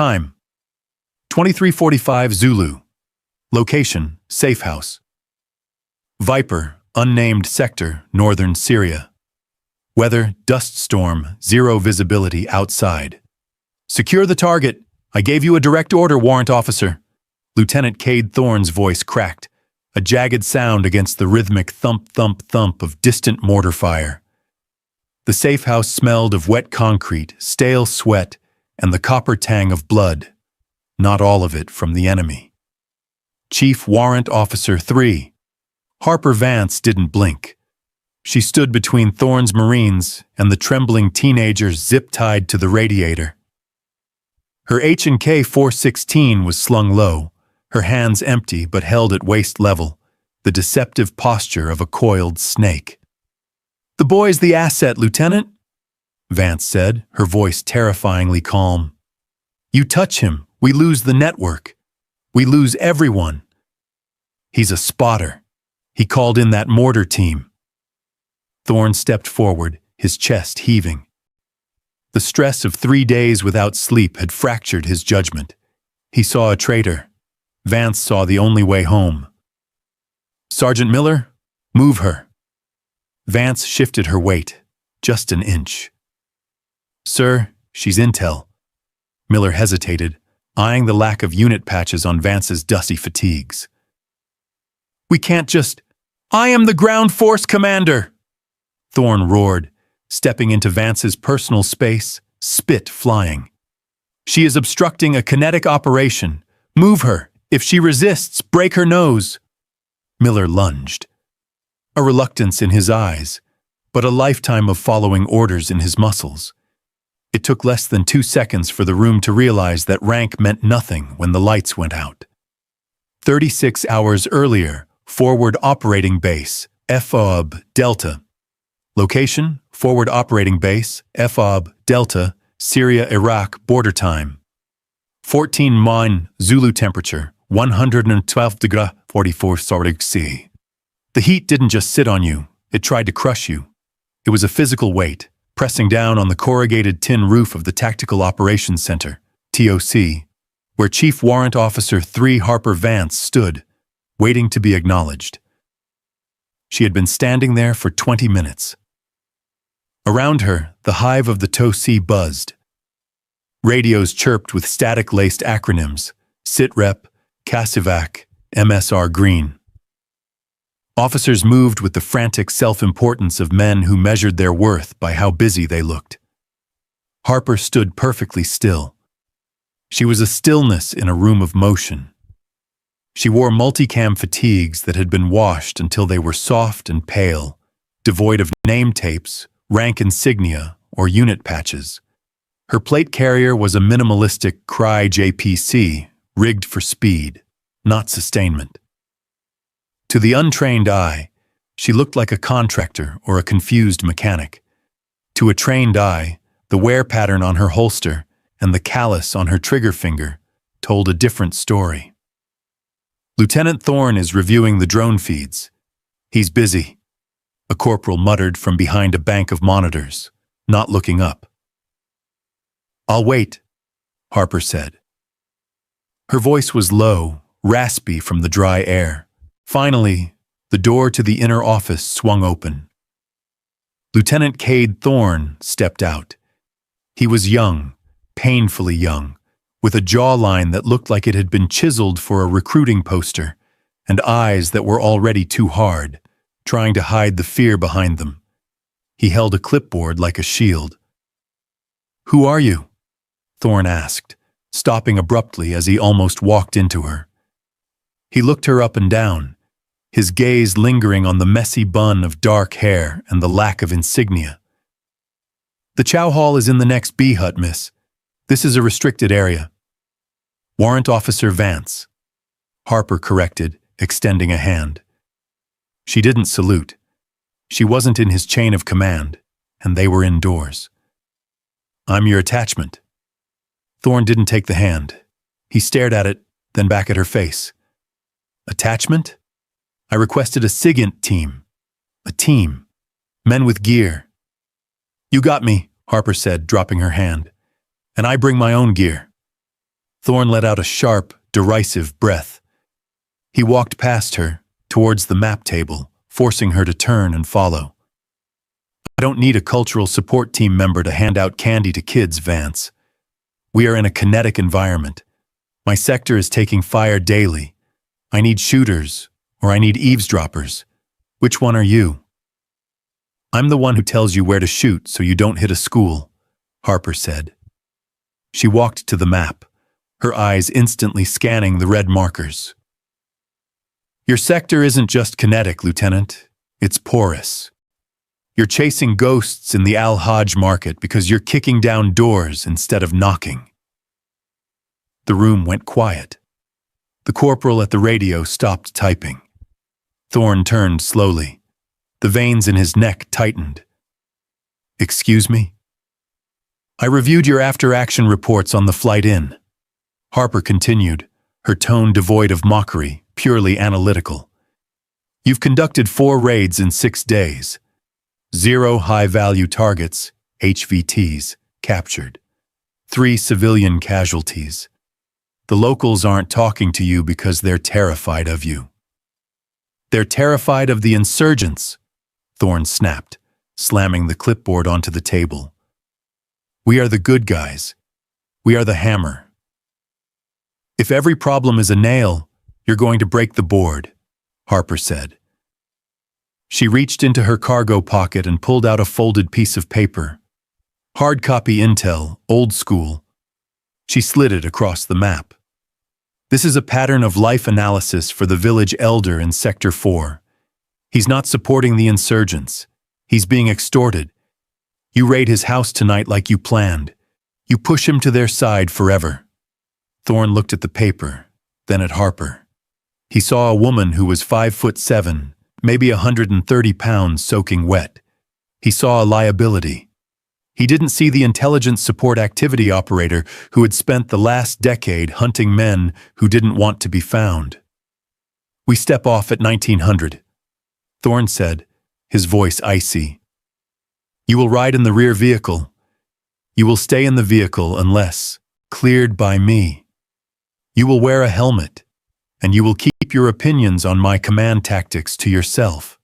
Time: 23:45 Zulu. Location: safe house. Viper, unnamed sector, northern Syria. Weather: dust storm, zero visibility outside. Secure the target. I gave you a direct order, warrant officer. Lieutenant Cade Thorne's voice cracked, a jagged sound against the rhythmic thump-thump-thump of distant mortar fire. The safe house smelled of wet concrete, stale sweat, and the copper tang of blood. Not all of it from the enemy. Chief Warrant Officer 3. Harper Vance didn't blink. She stood between Thorne's Marines and the trembling teenagers zip-tied to the radiator. Her H&K 416 was slung low, her hands empty but held at waist level, the deceptive posture of a coiled snake. "The boy's the asset, Lieutenant," Vance said, her voice terrifyingly calm. "You touch him, we lose the network. We lose everyone. He's a spotter. He called in that mortar team." Thorne stepped forward, his chest heaving. The stress of 3 days without sleep had fractured his judgment. He saw a traitor. Vance saw the only way home. "Sergeant Miller, move her." Vance shifted her weight, just an inch. "Sir, she's intel." Miller hesitated, eyeing the lack of unit patches on Vance's dusty fatigues. "We can't just—" "I am the ground force commander!" Thorne roared, stepping into Vance's personal space, spit flying. "She is obstructing a kinetic operation. Move her. If she resists, break her nose." Miller lunged. A reluctance in his eyes, but a lifetime of following orders in his muscles. It took less than 2 seconds for the room to realize that rank meant nothing when the lights went out. 36 hours earlier, Forward Operating Base, FOB, Delta. Location: Forward Operating Base, FOB, Delta, Syria, Iraq, border time. 14 Mon, Zulu temperature, 112°44°C. The heat didn't just sit on you, it tried to crush you. It was a physical weight, pressing down on the corrugated tin roof of the Tactical Operations Center, TOC, where Chief Warrant Officer 3 Harper Vance stood, waiting to be acknowledged. She had been standing there for 20 minutes. Around her, the hive of the TOC buzzed. Radios chirped with static-laced acronyms: SITREP, CASEVAC, MSR Green. Officers moved with the frantic self-importance of men who measured their worth by how busy they looked. Harper stood perfectly still. She was a stillness in a room of motion. She wore multicam fatigues that had been washed until they were soft and pale, devoid of name tapes, rank insignia, or unit patches. Her plate carrier was a minimalistic Cry JPC, rigged for speed, not sustainment. To the untrained eye, she looked like a contractor or a confused mechanic. To a trained eye, the wear pattern on her holster and the callus on her trigger finger told a different story. "Lieutenant Thorne is reviewing the drone feeds. He's busy," a corporal muttered from behind a bank of monitors, not looking up. "I'll wait," Harper said. Her voice was low, raspy from the dry air. Finally, the door to the inner office swung open. Lieutenant Cade Thorne stepped out. He was young, painfully young, with a jawline that looked like it had been chiseled for a recruiting poster, and eyes that were already too hard, trying to hide the fear behind them. He held a clipboard like a shield. "Who are you?" Thorne asked, stopping abruptly as he almost walked into her. He looked her up and down, his gaze lingering on the messy bun of dark hair and the lack of insignia. "The chow hall is in the next B hut, miss. This is a restricted area." "Warrant Officer Vance," Harper corrected, extending a hand. She didn't salute. She wasn't in his chain of command, and they were indoors. "I'm your attachment." Thorne didn't take the hand. He stared at it, then back at her face. "Attachment? I requested a SIGINT team. A team. Men with gear." "You got me," Harper said, dropping her hand. "And I bring my own gear." Thorne let out a sharp, derisive breath. He walked past her, towards the map table, forcing her to turn and follow. I don't need a cultural support team member to hand out candy to kids, Vance. We are in a kinetic environment. My sector is taking fire daily. I need shooters, or I need eavesdroppers. Which one are you? I'm the one who tells you where to shoot so you don't hit a school, Harper said. She walked to the map, her eyes instantly scanning the red markers. Your sector isn't just kinetic, Lieutenant. It's porous. You're chasing ghosts in the Al-Hajj market because you're kicking down doors instead of knocking. The room went quiet. The corporal at the radio stopped typing. Thorne turned slowly. The veins in his neck tightened. Excuse me? I reviewed your after-action reports on the flight in. Harper continued, her tone devoid of mockery, purely analytical. You've conducted 4 raids in 6 days. 0 high-value targets, HVTs, captured. 3 civilian casualties. The locals aren't talking to you because they're terrified of you. They're terrified of the insurgents, Thorne snapped, slamming the clipboard onto the table. We are the good guys. We are the hammer. If every problem is a nail, you're going to break the board, Harper said. She reached into her cargo pocket and pulled out a folded piece of paper. Hard copy intel, old school. She slid it across the map. This is a pattern of life analysis for the village elder in Sector 4. He's not supporting the insurgents. He's being extorted. You raid his house tonight like you planned. You push him to their side forever. Thorne looked at the paper, then at Harper. He saw a woman who was 5'7", maybe 130 pounds soaking wet. He saw a liability. He didn't see the intelligence support activity operator who had spent the last decade hunting men who didn't want to be found. We step off at 1900, Thorne said, his voice icy. You will ride in the rear vehicle. You will stay in the vehicle unless cleared by me. You will wear a helmet, and you will keep your opinions on my command tactics to yourself.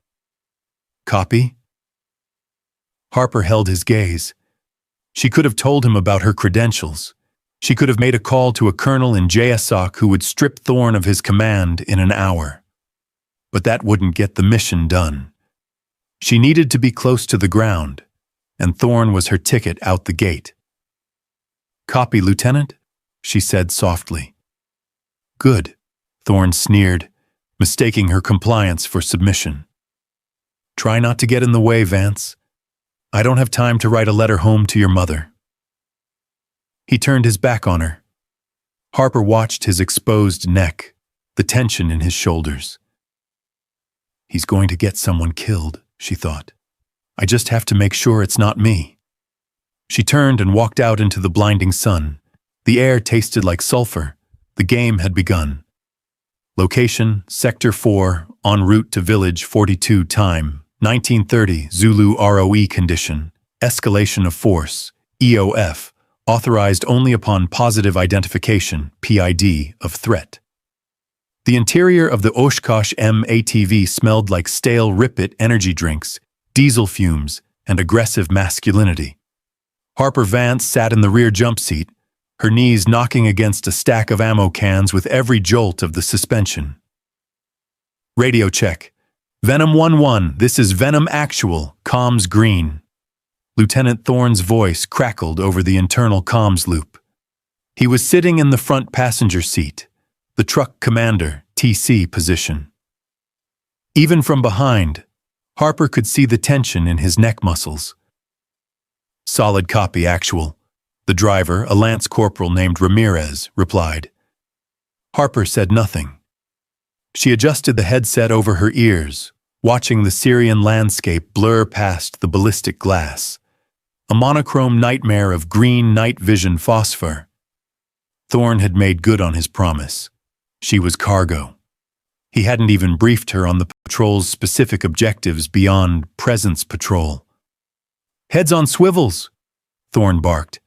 Copy? Harper held his gaze. She could have told him about her credentials. She could have made a call to a colonel in JSOC who would strip Thorne of his command in an hour. But that wouldn't get the mission done. She needed to be close to the ground, and Thorne was her ticket out the gate. Copy, Lieutenant, she said softly. Good, Thorne sneered, mistaking her compliance for submission. Try not to get in the way, Vance. I don't have time to write a letter home to your mother. He turned his back on her. Harper watched his exposed neck, the tension in his shoulders. He's going to get someone killed, she thought. I just have to make sure it's not me. She turned and walked out into the blinding sun. The air tasted like sulfur. The game had begun. Location, Sector 4, en route to Village 42. Time, 1930, Zulu ROE condition. Escalation of force, EOF, authorized only upon positive identification, PID, of threat. The interior of the Oshkosh M ATV smelled like stale Rip-It energy drinks, diesel fumes, and aggressive masculinity. Harper Vance sat in the rear jump seat, her knees knocking against a stack of ammo cans with every jolt of the suspension. Radio check. Venom 1-1, this is Venom Actual, comms green. Lieutenant Thorne's voice crackled over the internal comms loop. He was sitting in the front passenger seat, the truck commander, TC position. Even from behind, Harper could see the tension in his neck muscles. Solid copy, Actual. The driver, a lance corporal named Ramirez, replied. Harper said nothing. She adjusted the headset over her ears, watching the Syrian landscape blur past the ballistic glass, a monochrome nightmare of green night vision phosphor. Thorne had made good on his promise. She was cargo. He hadn't even briefed her on the patrol's specific objectives beyond presence patrol. Heads on swivels, Thorne barked.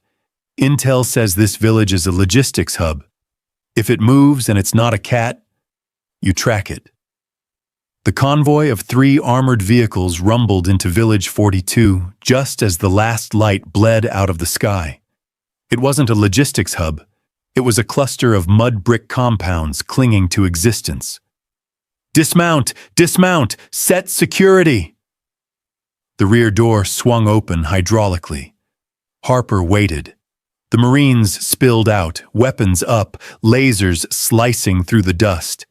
Intel says this village is a logistics hub, If it moves and it's not a cat, you track it. The convoy of 3 armored vehicles rumbled into Village 42 just as the last light bled out of the sky. It wasn't a logistics hub. It was a cluster of mud brick compounds clinging to existence. Dismount! Dismount! Set security! The rear door swung open hydraulically. Harper waited. The Marines spilled out, weapons up, lasers slicing through the dust.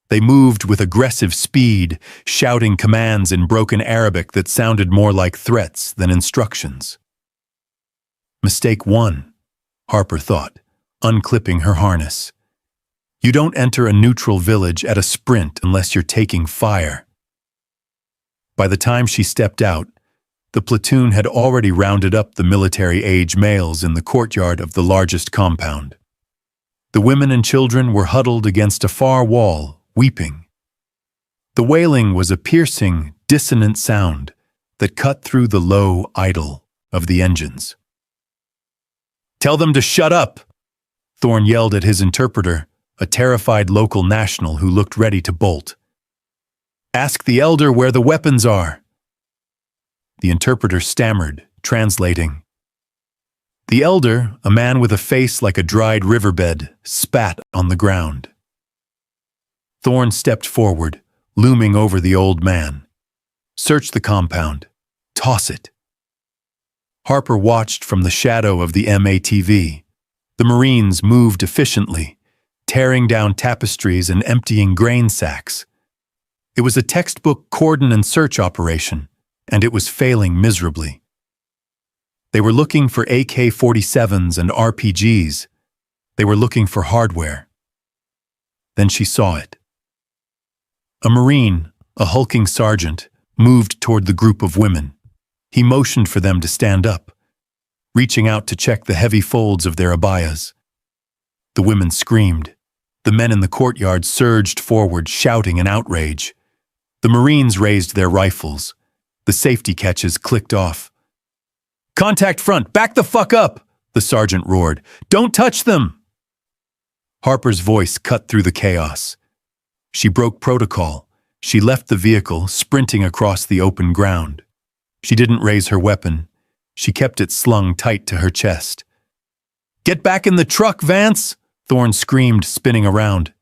They moved with aggressive speed, shouting commands in broken Arabic that sounded more like threats than instructions. Mistake 1, Harper thought, unclipping her harness. You don't enter a neutral village at a sprint unless you're taking fire. By the time she stepped out, the platoon had already rounded up the military-age males in the courtyard of the largest compound. The women and children were huddled against a far wall, weeping. The wailing was a piercing, dissonant sound that cut through the low idle of the engines. "Tell them to shut up!" Thorne yelled at his interpreter, a terrified local national who looked ready to bolt. "Ask the elder where the weapons are." The interpreter stammered, translating. The elder, a man with a face like a dried riverbed, spat on the ground. Thorne stepped forward, looming over the old man. "Search the compound. Toss it." Harper watched from the shadow of the MATV. The Marines moved efficiently, tearing down tapestries and emptying grain sacks. It was a textbook cordon and search operation, and it was failing miserably. They were looking for AK-47s and RPGs. They were looking for hardware. Then she saw it. A Marine, a hulking sergeant, moved toward the group of women. He motioned for them to stand up, reaching out to check the heavy folds of their abayas. The women screamed. The men in the courtyard surged forward, shouting in outrage. The Marines raised their rifles. The safety catches clicked off. "Contact front! Back the fuck up!" the sergeant roared. "Don't touch them!" Harper's voice cut through the chaos. She broke protocol. She left the vehicle, sprinting across the open ground. She didn't raise her weapon. She kept it slung tight to her chest. "Get back in the truck, Vance!" Thorne screamed, spinning around.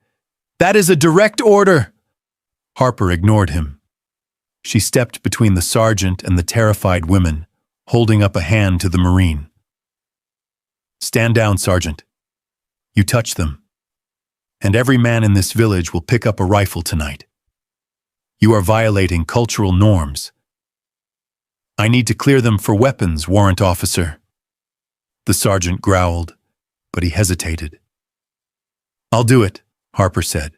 "That is a direct order!" Harper ignored him. She stepped between the sergeant and the terrified women, holding up a hand to the Marine. "Stand down, Sergeant. You touch them. And every man in this village will pick up a rifle tonight. You are violating cultural norms. I need to clear them for weapons, warrant officer." The sergeant growled, but he hesitated. "I'll do it," Harper said.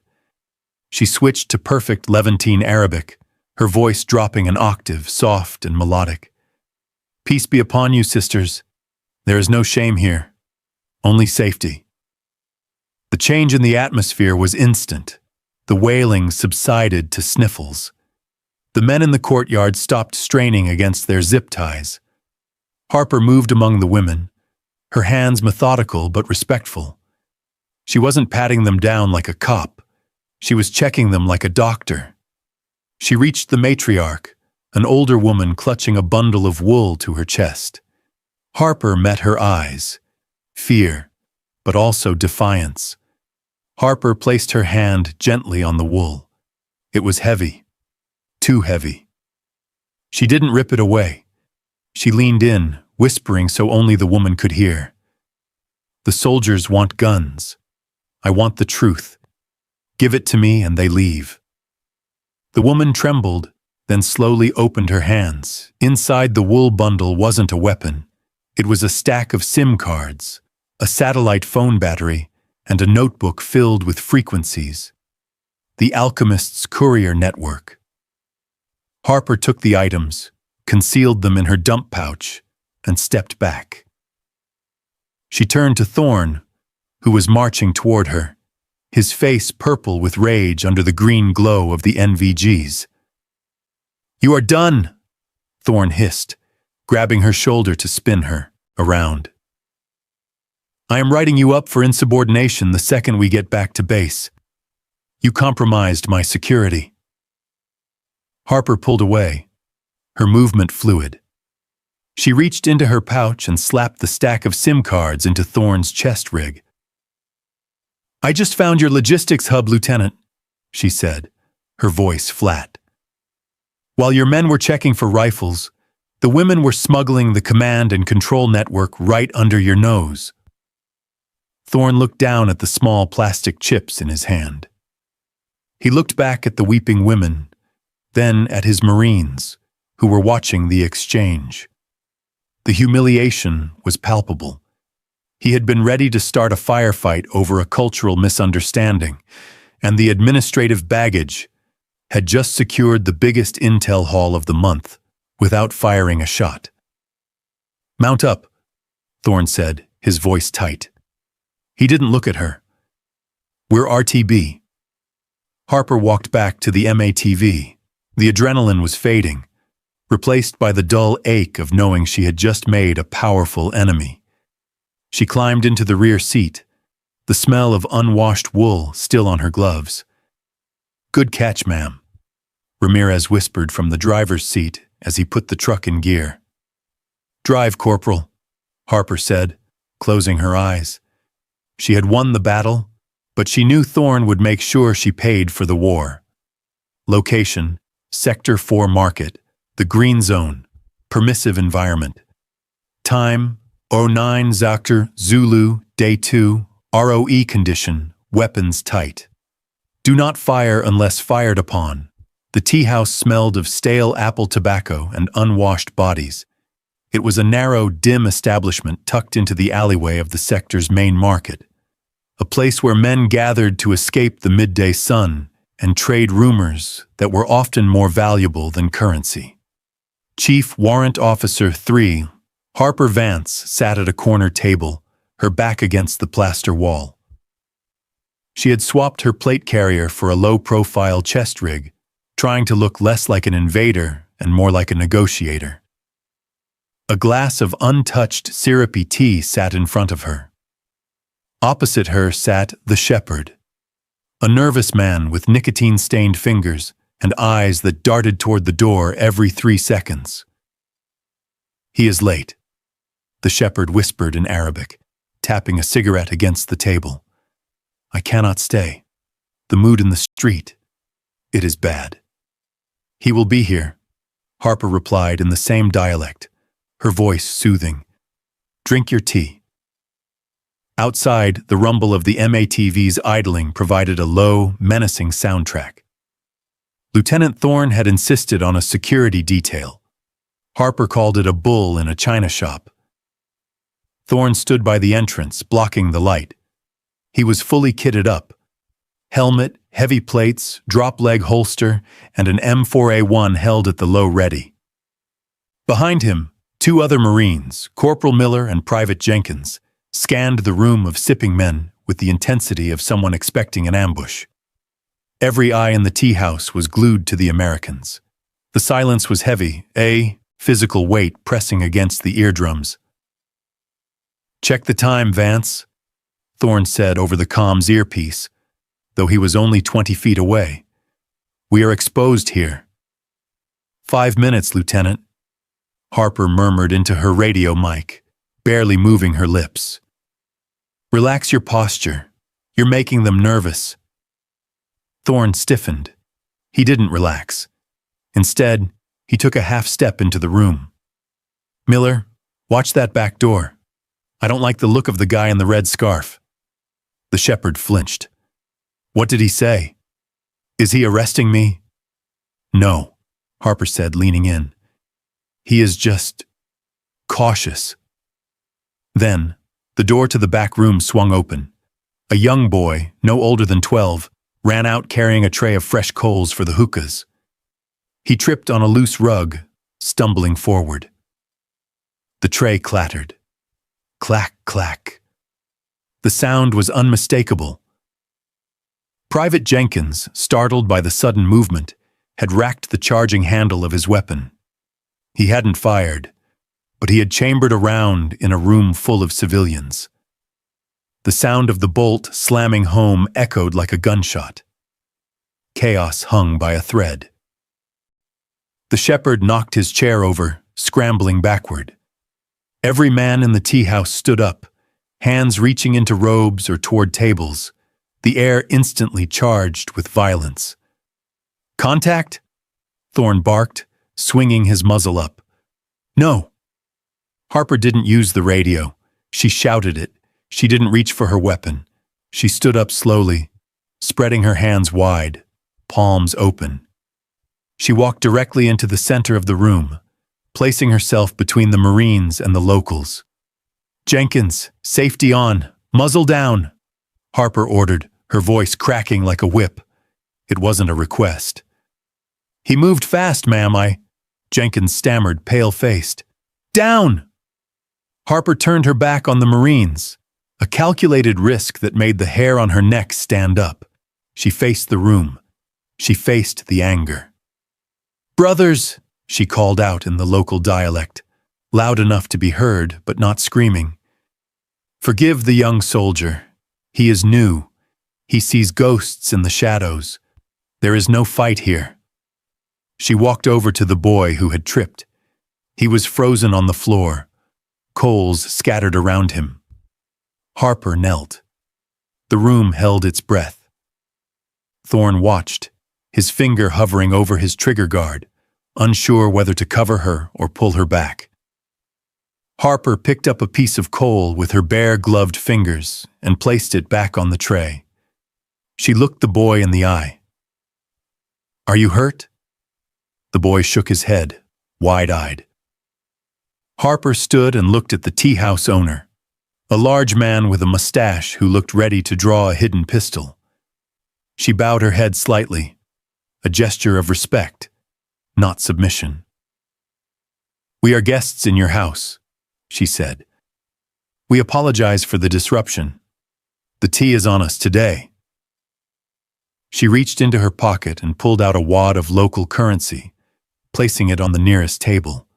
She switched to perfect Levantine Arabic, her voice dropping an octave, soft and melodic. "Peace be upon you, sisters. There is no shame here, only safety." The change in the atmosphere was instant. The wailing subsided to sniffles. The men in the courtyard stopped straining against their zip ties. Harper moved among the women, her hands methodical but respectful. She wasn't patting them down like a cop. She was checking them like a doctor. She reached the matriarch, an older woman clutching a bundle of wool to her chest. Harper met her eyes. Fear, but also defiance. Harper placed her hand gently on the wool. It was heavy. Too heavy. She didn't rip it away. She leaned in, whispering so only the woman could hear. "The soldiers want guns. I want the truth. Give it to me and they leave." The woman trembled, then slowly opened her hands. Inside the wool bundle wasn't a weapon. It was a stack of SIM cards, a satellite phone battery, and a notebook filled with frequencies. The Alchemist's courier network. Harper took the items, concealed them in her dump pouch, and stepped back. She turned to Thorne, who was marching toward her, his face purple with rage under the green glow of the NVGs. "You are done," Thorne hissed, grabbing her shoulder to spin her around. I am writing you up for insubordination the second we get back to base. You compromised my security." Harper pulled away, her movement fluid. She reached into her pouch and slapped the stack of SIM cards into Thorne's chest rig. "I just found your logistics hub, Lieutenant," she said, her voice flat. "While your men were checking for rifles, the women were smuggling the command and control network right under your nose." Thorne looked down at the small plastic chips in his hand. He looked back at the weeping women, then at his Marines, who were watching the exchange. The humiliation was palpable. He had been ready to start a firefight over a cultural misunderstanding, and the administrative baggage had just secured the biggest intel haul of the month without firing a shot. "Mount up," Thorne said, his voice tight. He didn't look at her. "We're RTB." Harper walked back to the MATV. The adrenaline was fading, replaced by the dull ache of knowing she had just made a powerful enemy. She climbed into the rear seat, the smell of unwashed wool still on her gloves. "Good catch, ma'am," Ramirez whispered from the driver's seat as he put the truck in gear. "Drive, Corporal," Harper said, closing her eyes. She had won the battle, but she knew Thorne would make sure she paid for the war. Location: Sector 4 Market, the Green Zone, permissive environment. Time: 09 Zactor Zulu, Day 2, ROE condition, weapons tight. Do not fire unless fired upon. The tea house smelled of stale apple tobacco and unwashed bodies. It was a narrow, dim establishment tucked into the alleyway of the sector's main market, a place where men gathered to escape the midday sun and trade rumors that were often more valuable than currency. Chief Warrant Officer 3, Harper Vance, sat at a corner table, her back against the plaster wall. She had swapped her plate carrier for a low-profile chest rig, trying to look less like an invader and more like a negotiator. A glass of untouched syrupy tea sat in front of her. Opposite her sat the shepherd, a nervous man with nicotine-stained fingers and eyes that darted toward the door every 3 seconds. "He is late," the shepherd whispered in Arabic, tapping a cigarette against the table. "I cannot stay. The mood in the street. It is bad." "He will be here," Harper replied in the same dialect, her voice soothing. "Drink your tea." Outside, the rumble of the MATV's idling provided a low, menacing soundtrack. Lieutenant Thorne had insisted on a security detail. Harper called it a bull in a china shop. Thorne stood by the entrance, blocking the light. He was fully kitted up. Helmet, heavy plates, drop-leg holster, and an M4A1 held at the low ready. Behind him, 2 other Marines, Corporal Miller and Private Jenkins, scanned the room of sipping men with the intensity of someone expecting an ambush. Every eye in the tea house was glued to the Americans. The silence was heavy, a physical weight pressing against the eardrums. "Check the time, Vance," Thorne said over the comm's earpiece, though he was only 20 feet away. "We are exposed here." "5 minutes, Lieutenant," Harper murmured into her radio mic, barely moving her lips. "Relax your posture. You're making them nervous." Thorne stiffened. He didn't relax. Instead, he took a half step into the room. "Miller, watch that back door. I don't like the look of the guy in the red scarf." The shepherd flinched. "What did he say? Is he arresting me?" "No," Harper said, leaning in. "He is just cautious." Then, the door to the back room swung open. A young boy, no older than 12, ran out carrying a tray of fresh coals for the hookahs. He tripped on a loose rug, stumbling forward. The tray clattered. Clack, clack. The sound was unmistakable. Private Jenkins, startled by the sudden movement, had racked the charging handle of his weapon. He hadn't fired, but he had chambered a round in a room full of civilians. The sound of the bolt slamming home echoed like a gunshot. Chaos hung by a thread. The shepherd knocked his chair over, scrambling backward. Every man in the tea house stood up, hands reaching into robes or toward tables, the air instantly charged with violence. "Contact?" Thorne barked, swinging his muzzle up. "No." Harper didn't use the radio. She shouted it. She didn't reach for her weapon. She stood up slowly, spreading her hands wide, palms open. She walked directly into the center of the room, placing herself between the Marines and the locals. "Jenkins, safety on, muzzle down," Harper ordered, her voice cracking like a whip. It wasn't a request. "He moved fast, ma'am, Jenkins stammered, pale-faced. "Down!" Harper turned her back on the Marines, a calculated risk that made the hair on her neck stand up. She faced the room. She faced the anger. "Brothers," she called out in the local dialect, loud enough to be heard but not screaming. "Forgive the young soldier. He is new. He sees ghosts in the shadows. There is no fight here." She walked over to the boy who had tripped. He was frozen on the floor, coals scattered around him. Harper knelt. The room held its breath. Thorne watched, his finger hovering over his trigger guard, unsure whether to cover her or pull her back. Harper picked up a piece of coal with her bare gloved fingers and placed it back on the tray. She looked the boy in the eye. "Are you hurt?" The boy shook his head, wide-eyed. Harper stood and looked at the tea house owner, a large man with a mustache who looked ready to draw a hidden pistol. She bowed her head slightly, a gesture of respect, not submission. "We are guests in your house," she said. "We apologize for the disruption. The tea is on us today." She reached into her pocket and pulled out a wad of local currency, placing it on the nearest table.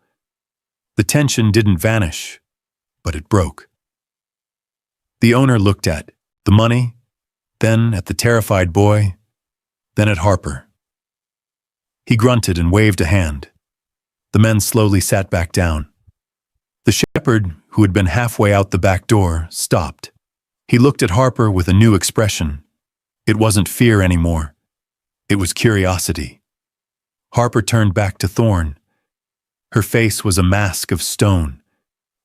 The tension didn't vanish, but it broke. The owner looked at the money, then at the terrified boy, then at Harper. He grunted and waved a hand. The men slowly sat back down. The shepherd, who had been halfway out the back door, stopped. He looked at Harper with a new expression. It wasn't fear anymore. It was curiosity. Harper turned back to Thorne. Her face was a mask of stone.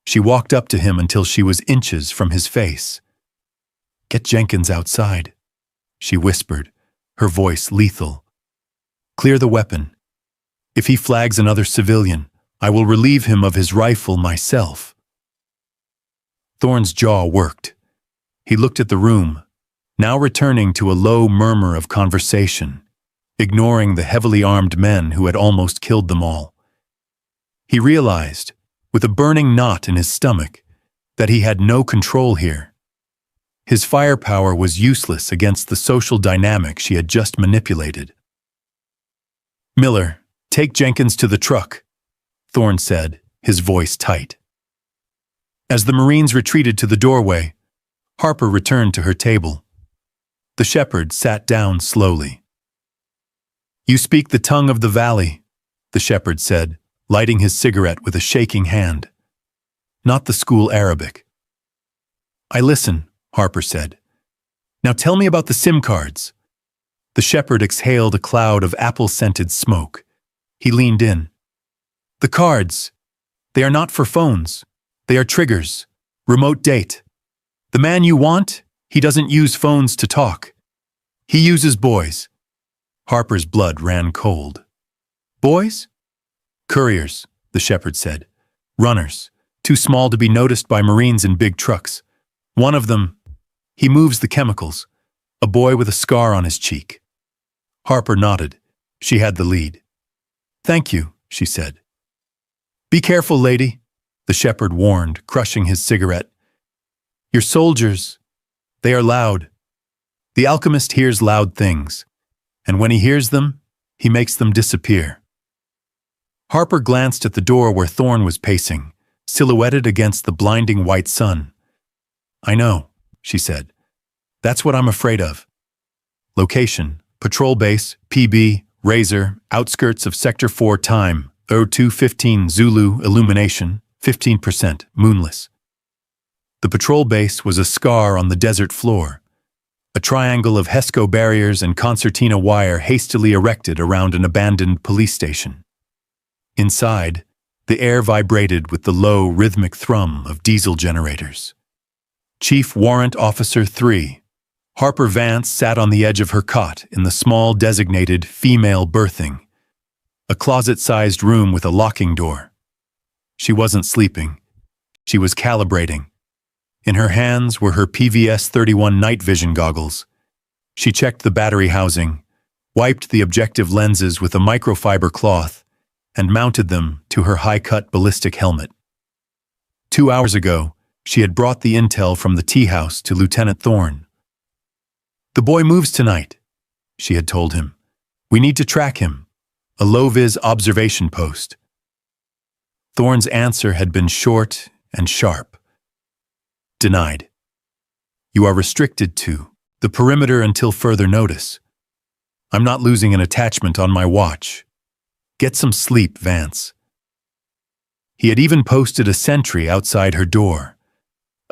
She walked up to him until she was inches from his face. "Get Jenkins outside," she whispered, her voice lethal. "Clear the weapon. If he flags another civilian, I will relieve him of his rifle myself." Thorne's jaw worked. He looked at the room, now returning to a low murmur of conversation, ignoring the heavily armed men who had almost killed them all. He realized, with a burning knot in his stomach, that he had no control here. His firepower was useless against the social dynamic she had just manipulated. "Miller, take Jenkins to the truck," Thorne said, his voice tight. As the Marines retreated to the doorway, Harper returned to her table. The shepherd sat down slowly. "You speak the tongue of the valley," the shepherd said, lighting his cigarette with a shaking hand. "Not the school Arabic." "I listen," Harper said. "Now tell me about the SIM cards." The shepherd exhaled a cloud of apple-scented smoke. He leaned in. "The cards. They are not for phones. They are triggers. Remote date. The man you want, he doesn't use phones to talk. He uses boys." Harper's blood ran cold. "Boys?" "Couriers," the shepherd said. "Runners, too small to be noticed by Marines in big trucks. One of them, he moves the chemicals, a boy with a scar on his cheek." Harper nodded. She had the lead. "Thank you," she said. "Be careful, lady," the shepherd warned, crushing his cigarette. "Your soldiers, they are loud. The alchemist hears loud things, and when he hears them, he makes them disappear." Harper glanced at the door where Thorne was pacing, silhouetted against the blinding white sun. "I know," she said. That's what I'm afraid of. Location, Patrol Base, PB, Razor, outskirts of Sector 4. Time, 02:15 Zulu. Illumination, 15%, moonless. The patrol base was a scar on the desert floor, a triangle of HESCO barriers and concertina wire hastily erected around an abandoned police station. Inside, the air vibrated with the low, rhythmic thrum of diesel generators. Chief Warrant Officer 3, Harper Vance, sat on the edge of her cot in the small designated female berthing, a closet-sized room with a locking door. She wasn't sleeping. She was calibrating. In her hands were her PVS-31 night vision goggles. She checked the battery housing, wiped the objective lenses with a microfiber cloth, and mounted them to her high-cut ballistic helmet. 2 hours ago, she had brought the intel from the tea house to Lieutenant Thorne. "The boy moves tonight," she had told him. "We need to track him. A low-vis observation post." Thorne's answer had been short and sharp. "Denied. You are restricted to the perimeter until further notice. I'm not losing an attachment on my watch. Get some sleep, Vance." He had even posted a sentry outside her door,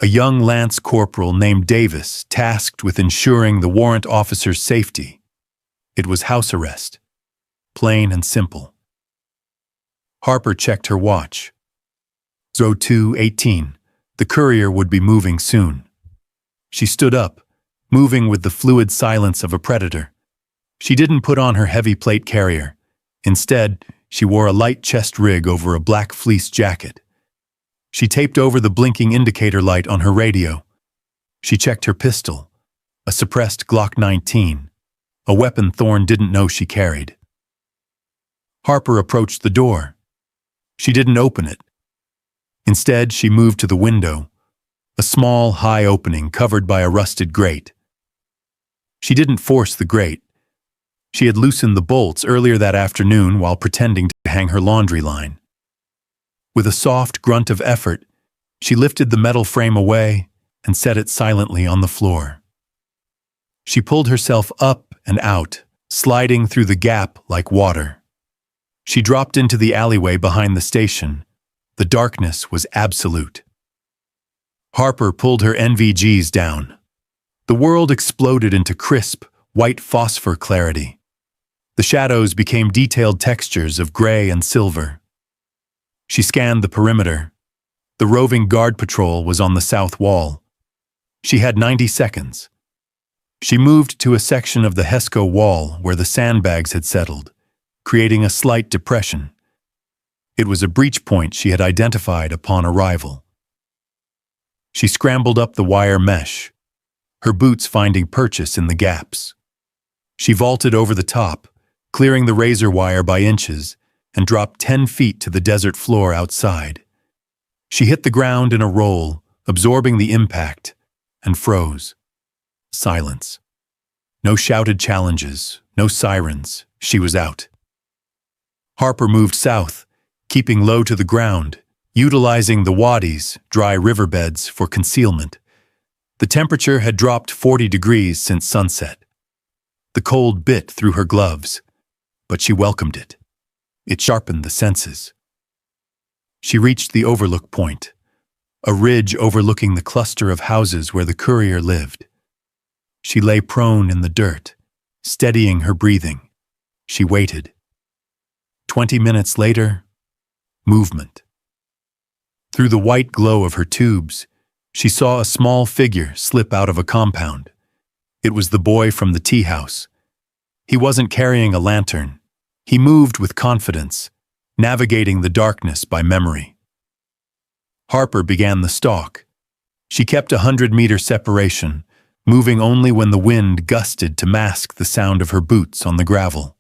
a young lance corporal named Davis tasked with ensuring the warrant officer's safety. It was house arrest, plain and simple. Harper checked her watch. 02:18. The courier would be moving soon. She stood up, moving with the fluid silence of a predator. She didn't put on her heavy plate carrier. Instead, she wore a light chest rig over a black fleece jacket. She taped over the blinking indicator light on her radio. She checked her pistol, a suppressed Glock 19, a weapon Thorne didn't know she carried. Harper approached the door. She didn't open it. Instead, she moved to the window, a small, high opening covered by a rusted grate. She didn't force the grate. She had loosened the bolts earlier that afternoon while pretending to hang her laundry line. With a soft grunt of effort, she lifted the metal frame away and set it silently on the floor. She pulled herself up and out, sliding through the gap like water. She dropped into the alleyway behind the station. The darkness was absolute. Harper pulled her NVGs down. The world exploded into crisp, white phosphor clarity. The shadows became detailed textures of gray and silver. She scanned the perimeter. The roving guard patrol was on the south wall. She had 90 seconds. She moved to a section of the HESCO wall where the sandbags had settled, creating a slight depression. It was a breach point she had identified upon arrival. She scrambled up the wire mesh, her boots finding purchase in the gaps. She vaulted over the top, clearing the razor wire by inches, and dropped 10 feet to the desert floor outside. She hit the ground in a roll, absorbing the impact, and froze. Silence. No shouted challenges, no sirens. She was out. Harper moved south, keeping low to the ground, utilizing the wadis, dry riverbeds, for concealment. The temperature had dropped 40 degrees since sunset. The cold bit through her gloves, but she welcomed it. It sharpened the senses. She reached the overlook point, a ridge overlooking the cluster of houses where the courier lived. She lay prone in the dirt, steadying her breathing. She waited. 20 minutes later, movement. Through the white glow of her tubes, she saw a small figure slip out of a compound. It was the boy from the tea house. He wasn't carrying a lantern. He moved with confidence, navigating the darkness by memory. Harper began the stalk. She kept 100-meter separation, moving only when the wind gusted to mask the sound of her boots on the gravel.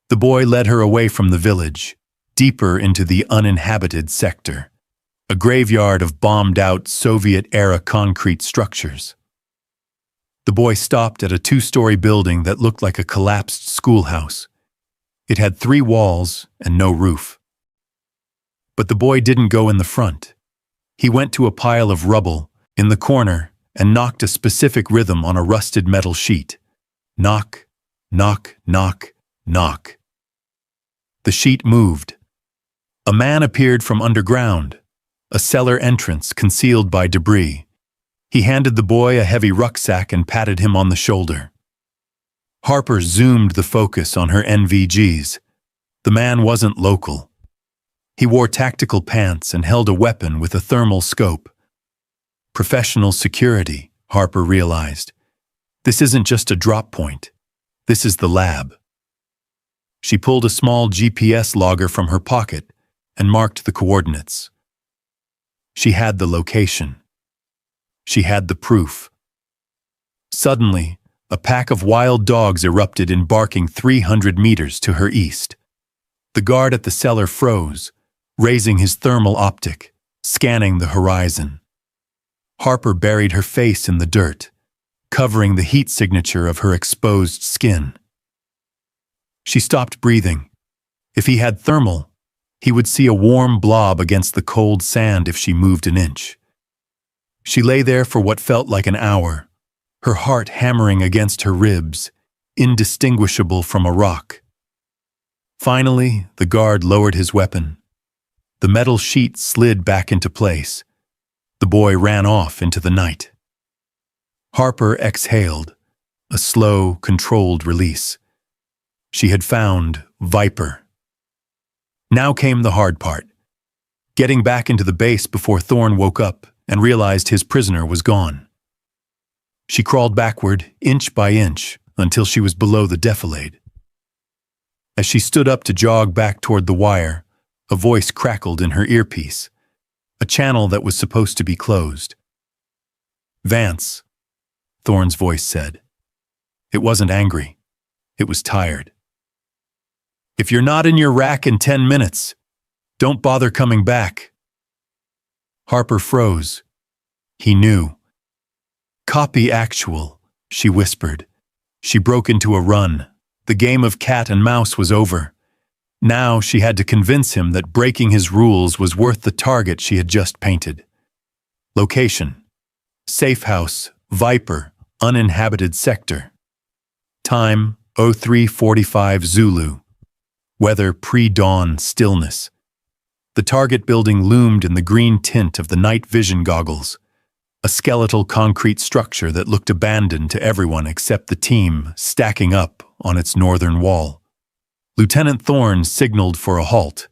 The boy led her away from the village, deeper into the uninhabited sector, a graveyard of bombed-out Soviet-era concrete structures. The boy stopped at a 2-story building that looked like a collapsed schoolhouse. It had 3 walls and no roof. But the boy didn't go in the front. He went to a pile of rubble in the corner and knocked a specific rhythm on a rusted metal sheet. Knock, knock, knock, knock. The sheet moved. A man appeared from underground, a cellar entrance concealed by debris. He handed the boy a heavy rucksack and patted him on the shoulder. Harper zoomed the focus on her NVGs. The man wasn't local. He wore tactical pants and held a weapon with a thermal scope. Professional security, Harper realized. This isn't just a drop point. This is the lab. She pulled a small GPS logger from her pocket and marked the coordinates. She had the location. She had the proof. Suddenly, a pack of wild dogs erupted in barking 300 meters to her east. The guard at the cellar froze, raising his thermal optic, scanning the horizon. Harper buried her face in the dirt, covering the heat signature of her exposed skin. She stopped breathing. If he had thermal, he would see a warm blob against the cold sand if she moved an inch. She lay there for what felt like an hour, her heart hammering against her ribs, indistinguishable from a rock. Finally, the guard lowered his weapon. The metal sheet slid back into place. The boy ran off into the night. Harper exhaled, a slow, controlled release. She had found Viper. Now came the hard part, getting back into the base before Thorne woke up and realized his prisoner was gone. She crawled backward, inch by inch, until she was below the defilade. As she stood up to jog back toward the wire, a voice crackled in her earpiece, a channel that was supposed to be closed. "Vance," Thorne's voice said. It wasn't angry. It was tired. "If you're not in your rack in 10 minutes, don't bother coming back." Harper froze. He knew. "Copy actual," she whispered. She broke into a run. The game of cat and mouse was over. Now she had to convince him that breaking his rules was worth the target she had just painted. Location: Safe House, Viper, uninhabited sector. Time: 03:45 Zulu. Weather: pre-dawn stillness. The target building loomed in the green tint of the night vision goggles, a skeletal concrete structure that looked abandoned to everyone except the team stacking up on its northern wall. Lieutenant Thorne signaled for a halt.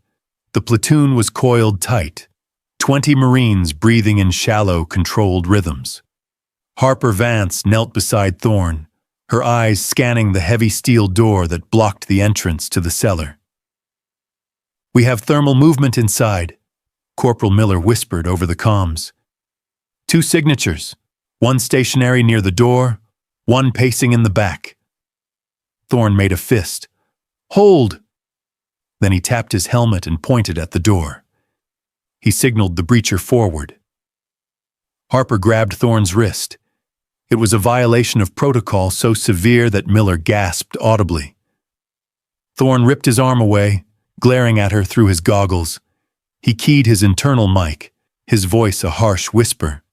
The platoon was coiled tight, 20 Marines breathing in shallow, controlled rhythms. Harper Vance knelt beside Thorne, her eyes scanning the heavy steel door that blocked the entrance to the cellar. "We have thermal movement inside," Corporal Miller whispered over the comms. "2 signatures, one stationary near the door, one pacing in the back." Thorne made a fist. "Hold!" Then he tapped his helmet and pointed at the door. He signaled the breacher forward. Harper grabbed Thorne's wrist. It was a violation of protocol so severe that Miller gasped audibly. Thorne ripped his arm away, glaring at her through his goggles. He keyed his internal mic, his voice a harsh whisper.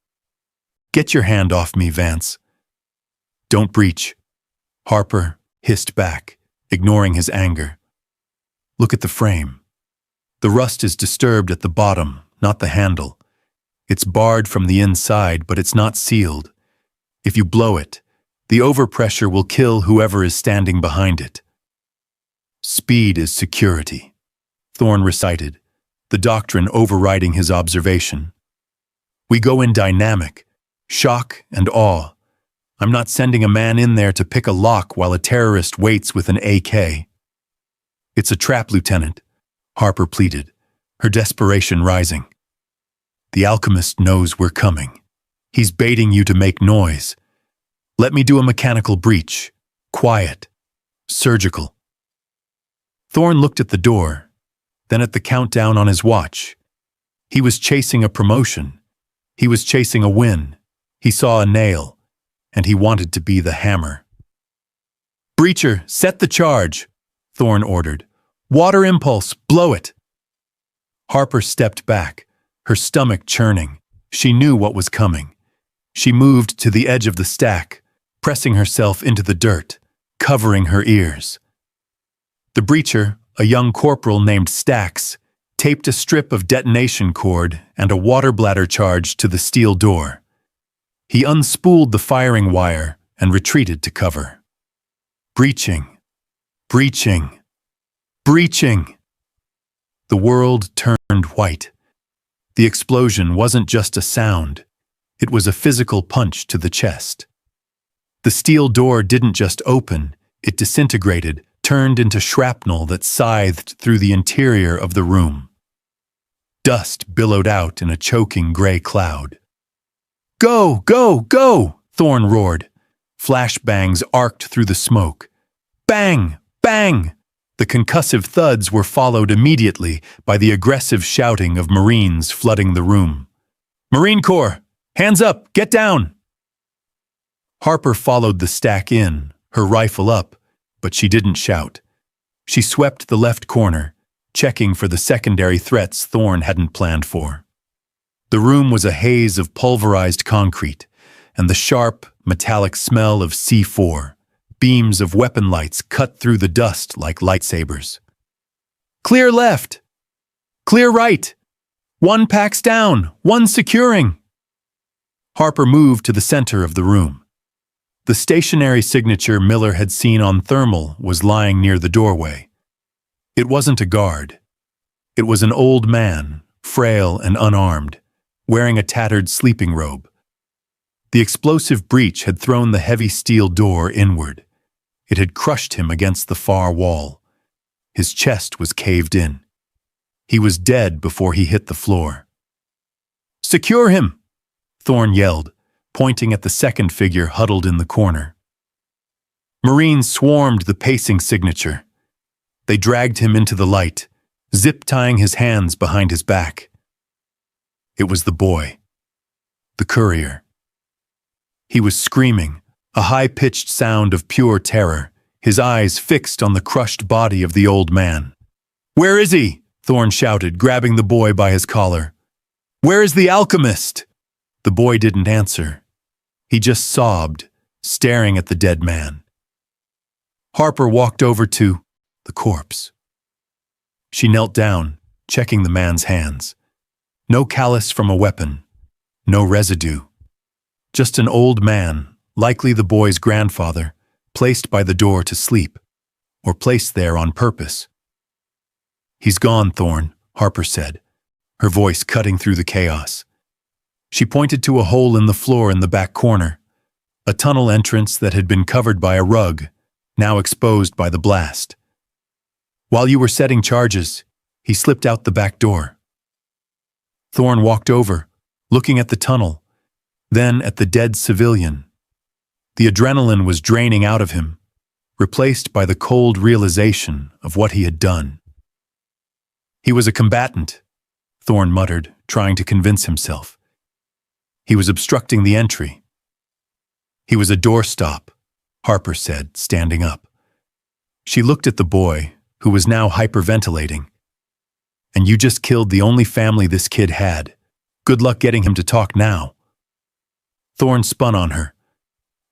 "Get your hand off me, Vance." "Don't breach," Harper hissed back, ignoring his anger. "Look at the frame. The rust is disturbed at the bottom, not the handle. It's barred from the inside, but it's not sealed. If you blow it, the overpressure will kill whoever is standing behind it." "Speed is security," Thorne recited, the doctrine overriding his observation. "We go in dynamic, shock and awe. I'm not sending a man in there to pick a lock while a terrorist waits with an AK." "It's a trap, Lieutenant," Harper pleaded, her desperation rising. "The alchemist knows we're coming. He's baiting you to make noise. Let me do a mechanical breach. Quiet. Surgical." Thorne looked at the door, then at the countdown on his watch. He was chasing a promotion. He was chasing a win. He saw a nail, and he wanted to be the hammer. "Breacher, set the charge," Thorne ordered. "Water impulse, blow it." Harper stepped back, her stomach churning. She knew what was coming. She moved to the edge of the stack, pressing herself into the dirt, covering her ears. The breacher, a young corporal named Stacks, taped a strip of detonation cord and a water bladder charge to the steel door. He unspooled the firing wire and retreated to cover. Breaching. Breaching. Breaching. The world turned white. The explosion wasn't just a sound. It was a physical punch to the chest. The steel door didn't just open, it disintegrated, turned into shrapnel that scythed through the interior of the room. Dust billowed out in a choking gray cloud. "Go! Go! Go!" Thorn roared. Flashbangs arced through the smoke. Bang! Bang! The concussive thuds were followed immediately by the aggressive shouting of Marines flooding the room. "Marine Corps! Hands up! Get down!" Harper followed the stack in, her rifle up, but she didn't shout. She swept the left corner, checking for the secondary threats Thorn hadn't planned for. The room was a haze of pulverized concrete, and the sharp, metallic smell of C4. Beams of weapon lights cut through the dust like lightsabers. "Clear left! Clear right! One packs down! One securing!" Harper moved to the center of the room. The stationary signature Miller had seen on thermal was lying near the doorway. It wasn't a guard. It was an old man, frail and unarmed, wearing a tattered sleeping robe. The explosive breach had thrown the heavy steel door inward. It had crushed him against the far wall. His chest was caved in. He was dead before he hit the floor. "Secure him!" Thorn yelled, pointing at the second figure huddled in the corner. Marines swarmed the pacing signature. They dragged him into the light, zip-tying his hands behind his back. It was the boy, the courier. He was screaming, a high-pitched sound of pure terror, his eyes fixed on the crushed body of the old man. "Where is he?" Thorn shouted, grabbing the boy by his collar. "Where is the alchemist?" The boy didn't answer. He just sobbed, staring at the dead man. Harper walked over to the corpse. She knelt down, checking the man's hands. No callus from a weapon, no residue. Just an old man, likely the boy's grandfather, placed by the door to sleep, or placed there on purpose. "He's gone, Thorn," Harper said, her voice cutting through the chaos. She pointed to a hole in the floor in the back corner, a tunnel entrance that had been covered by a rug, now exposed by the blast. "While you were setting charges, he slipped out the back door." Thorn walked over, looking at the tunnel, then at the dead civilian. The adrenaline was draining out of him, replaced by the cold realization of what he had done. "He was a combatant," Thorn muttered, trying to convince himself. "He was obstructing the entry." "He was a doorstop," Harper said, standing up. She looked at the boy, who was now hyperventilating. "And you just killed the only family this kid had. Good luck getting him to talk now." Thorn spun on her.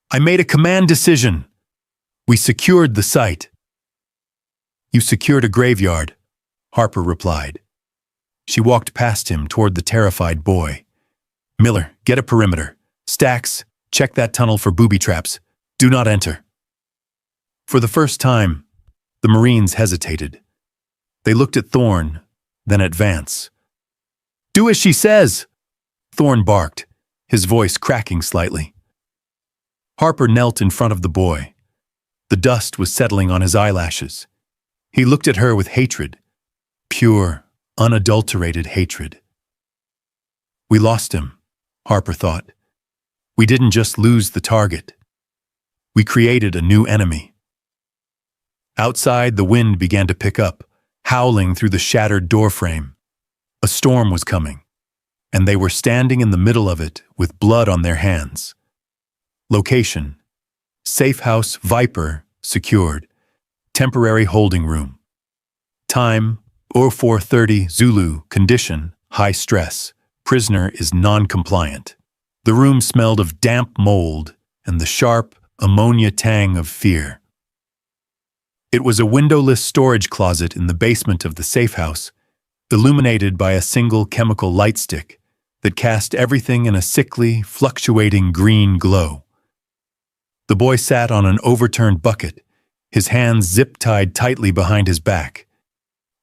"I made a command decision. We secured the site." "You secured a graveyard," Harper replied. She walked past him toward the terrified boy. "Miller, get a perimeter. Stacks, check that tunnel for booby traps. Do not enter." For the first time, the Marines hesitated. They looked at Thorn, then at Vance. "Do as she says!" Thorn barked, his voice cracking slightly. Harper knelt in front of the boy. The dust was settling on his eyelashes. He looked at her with hatred, pure, unadulterated hatred. "We lost him," Harper thought. "We didn't just lose the target. We created a new enemy." Outside, the wind began to pick up, howling through the shattered doorframe. A storm was coming, and they were standing in the middle of it with blood on their hands. Location: Safe House Viper, secured. Temporary holding room. Time: 04:30 Zulu. Condition: high stress. Prisoner is non-compliant. The room smelled of damp mold and the sharp ammonia tang of fear. It was a windowless storage closet in the basement of the safe house, illuminated by a single chemical light stick that cast everything in a sickly, fluctuating green glow. The boy sat on an overturned bucket, his hands zip-tied tightly behind his back.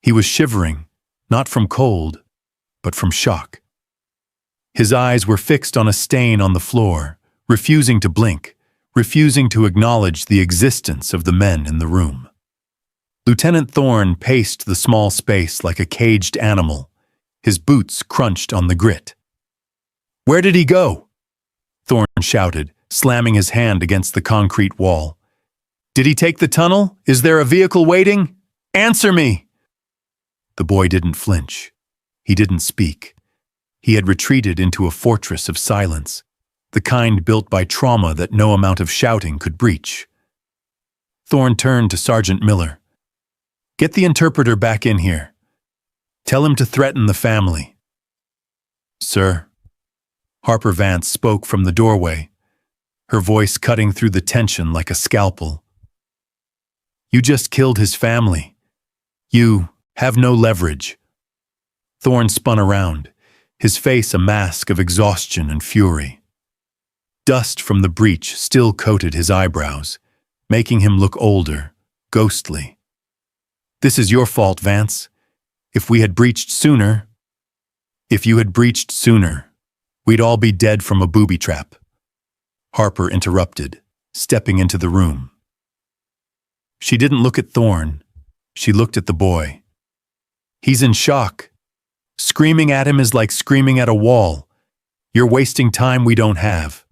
He was shivering, not from cold, but from shock. His eyes were fixed on a stain on the floor, refusing to blink, refusing to acknowledge the existence of the men in the room. Lieutenant Thorne paced the small space like a caged animal. His boots crunched on the grit. "Where did he go?" Thorne shouted, slamming his hand against the concrete wall. "Did he take the tunnel? Is there a vehicle waiting? Answer me!" The boy didn't flinch. He didn't speak. He had retreated into a fortress of silence, the kind built by trauma that no amount of shouting could breach. Thorne turned to Sergeant Miller. "Get the interpreter back in here. Tell him to threaten the family." "Sir." Harper Vance spoke from the doorway, her voice cutting through the tension like a scalpel. "You just killed his family. You have no leverage." Thorne spun around, his face a mask of exhaustion and fury. Dust from the breach still coated his eyebrows, making him look older, ghostly. "This is your fault, Vance. If we had breached sooner, if you had breached sooner, we'd all be dead from a booby trap." Harper interrupted, stepping into the room. She didn't look at Thorne. She looked at the boy. "He's in shock. Screaming at him is like screaming at a wall. You're wasting time we don't have."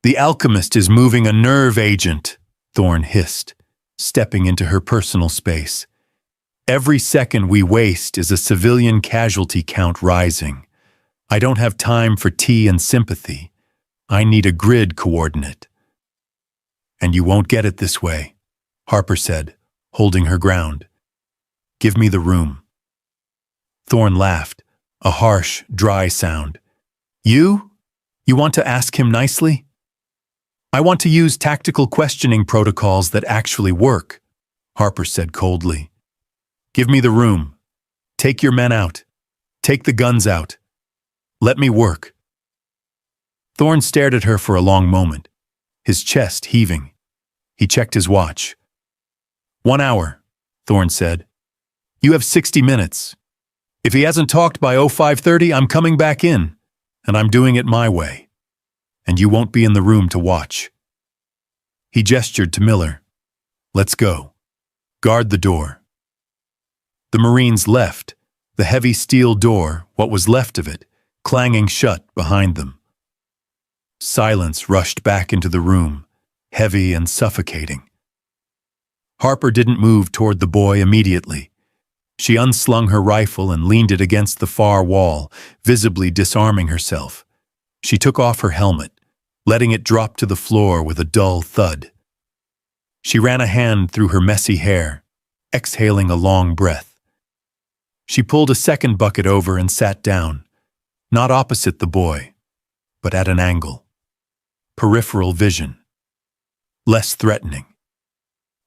"The alchemist is moving a nerve agent," Thorne hissed, stepping into her personal space. "Every second we waste is a civilian casualty count rising. I don't have time for tea and sympathy. I need a grid coordinate." "And you won't get it this way," Harper said, holding her ground. "Give me the room." Thorne laughed, a harsh, dry sound. You? You want to ask him nicely?" "I want to use tactical questioning protocols that actually work," Harper said coldly. "Give me the room. Take your men out. Take the guns out. Let me work." Thorne stared at her for a long moment, his chest heaving. He checked his watch. 1 hour, Thorne said. "You have 60 minutes. If he hasn't talked by 05:30, I'm coming back in, and I'm doing it my way. And you won't be in the room to watch." He gestured to Miller. "Let's go. Guard the door." The Marines left, the heavy steel door, what was left of it, clanging shut behind them. Silence rushed back into the room, heavy and suffocating. Harper didn't move toward the boy immediately. She unslung her rifle and leaned it against the far wall, visibly disarming herself. She took off her helmet, letting it drop to the floor with a dull thud. She ran a hand through her messy hair, exhaling a long breath. She pulled a second bucket over and sat down, not opposite the boy, but at an angle. Peripheral vision. Less threatening.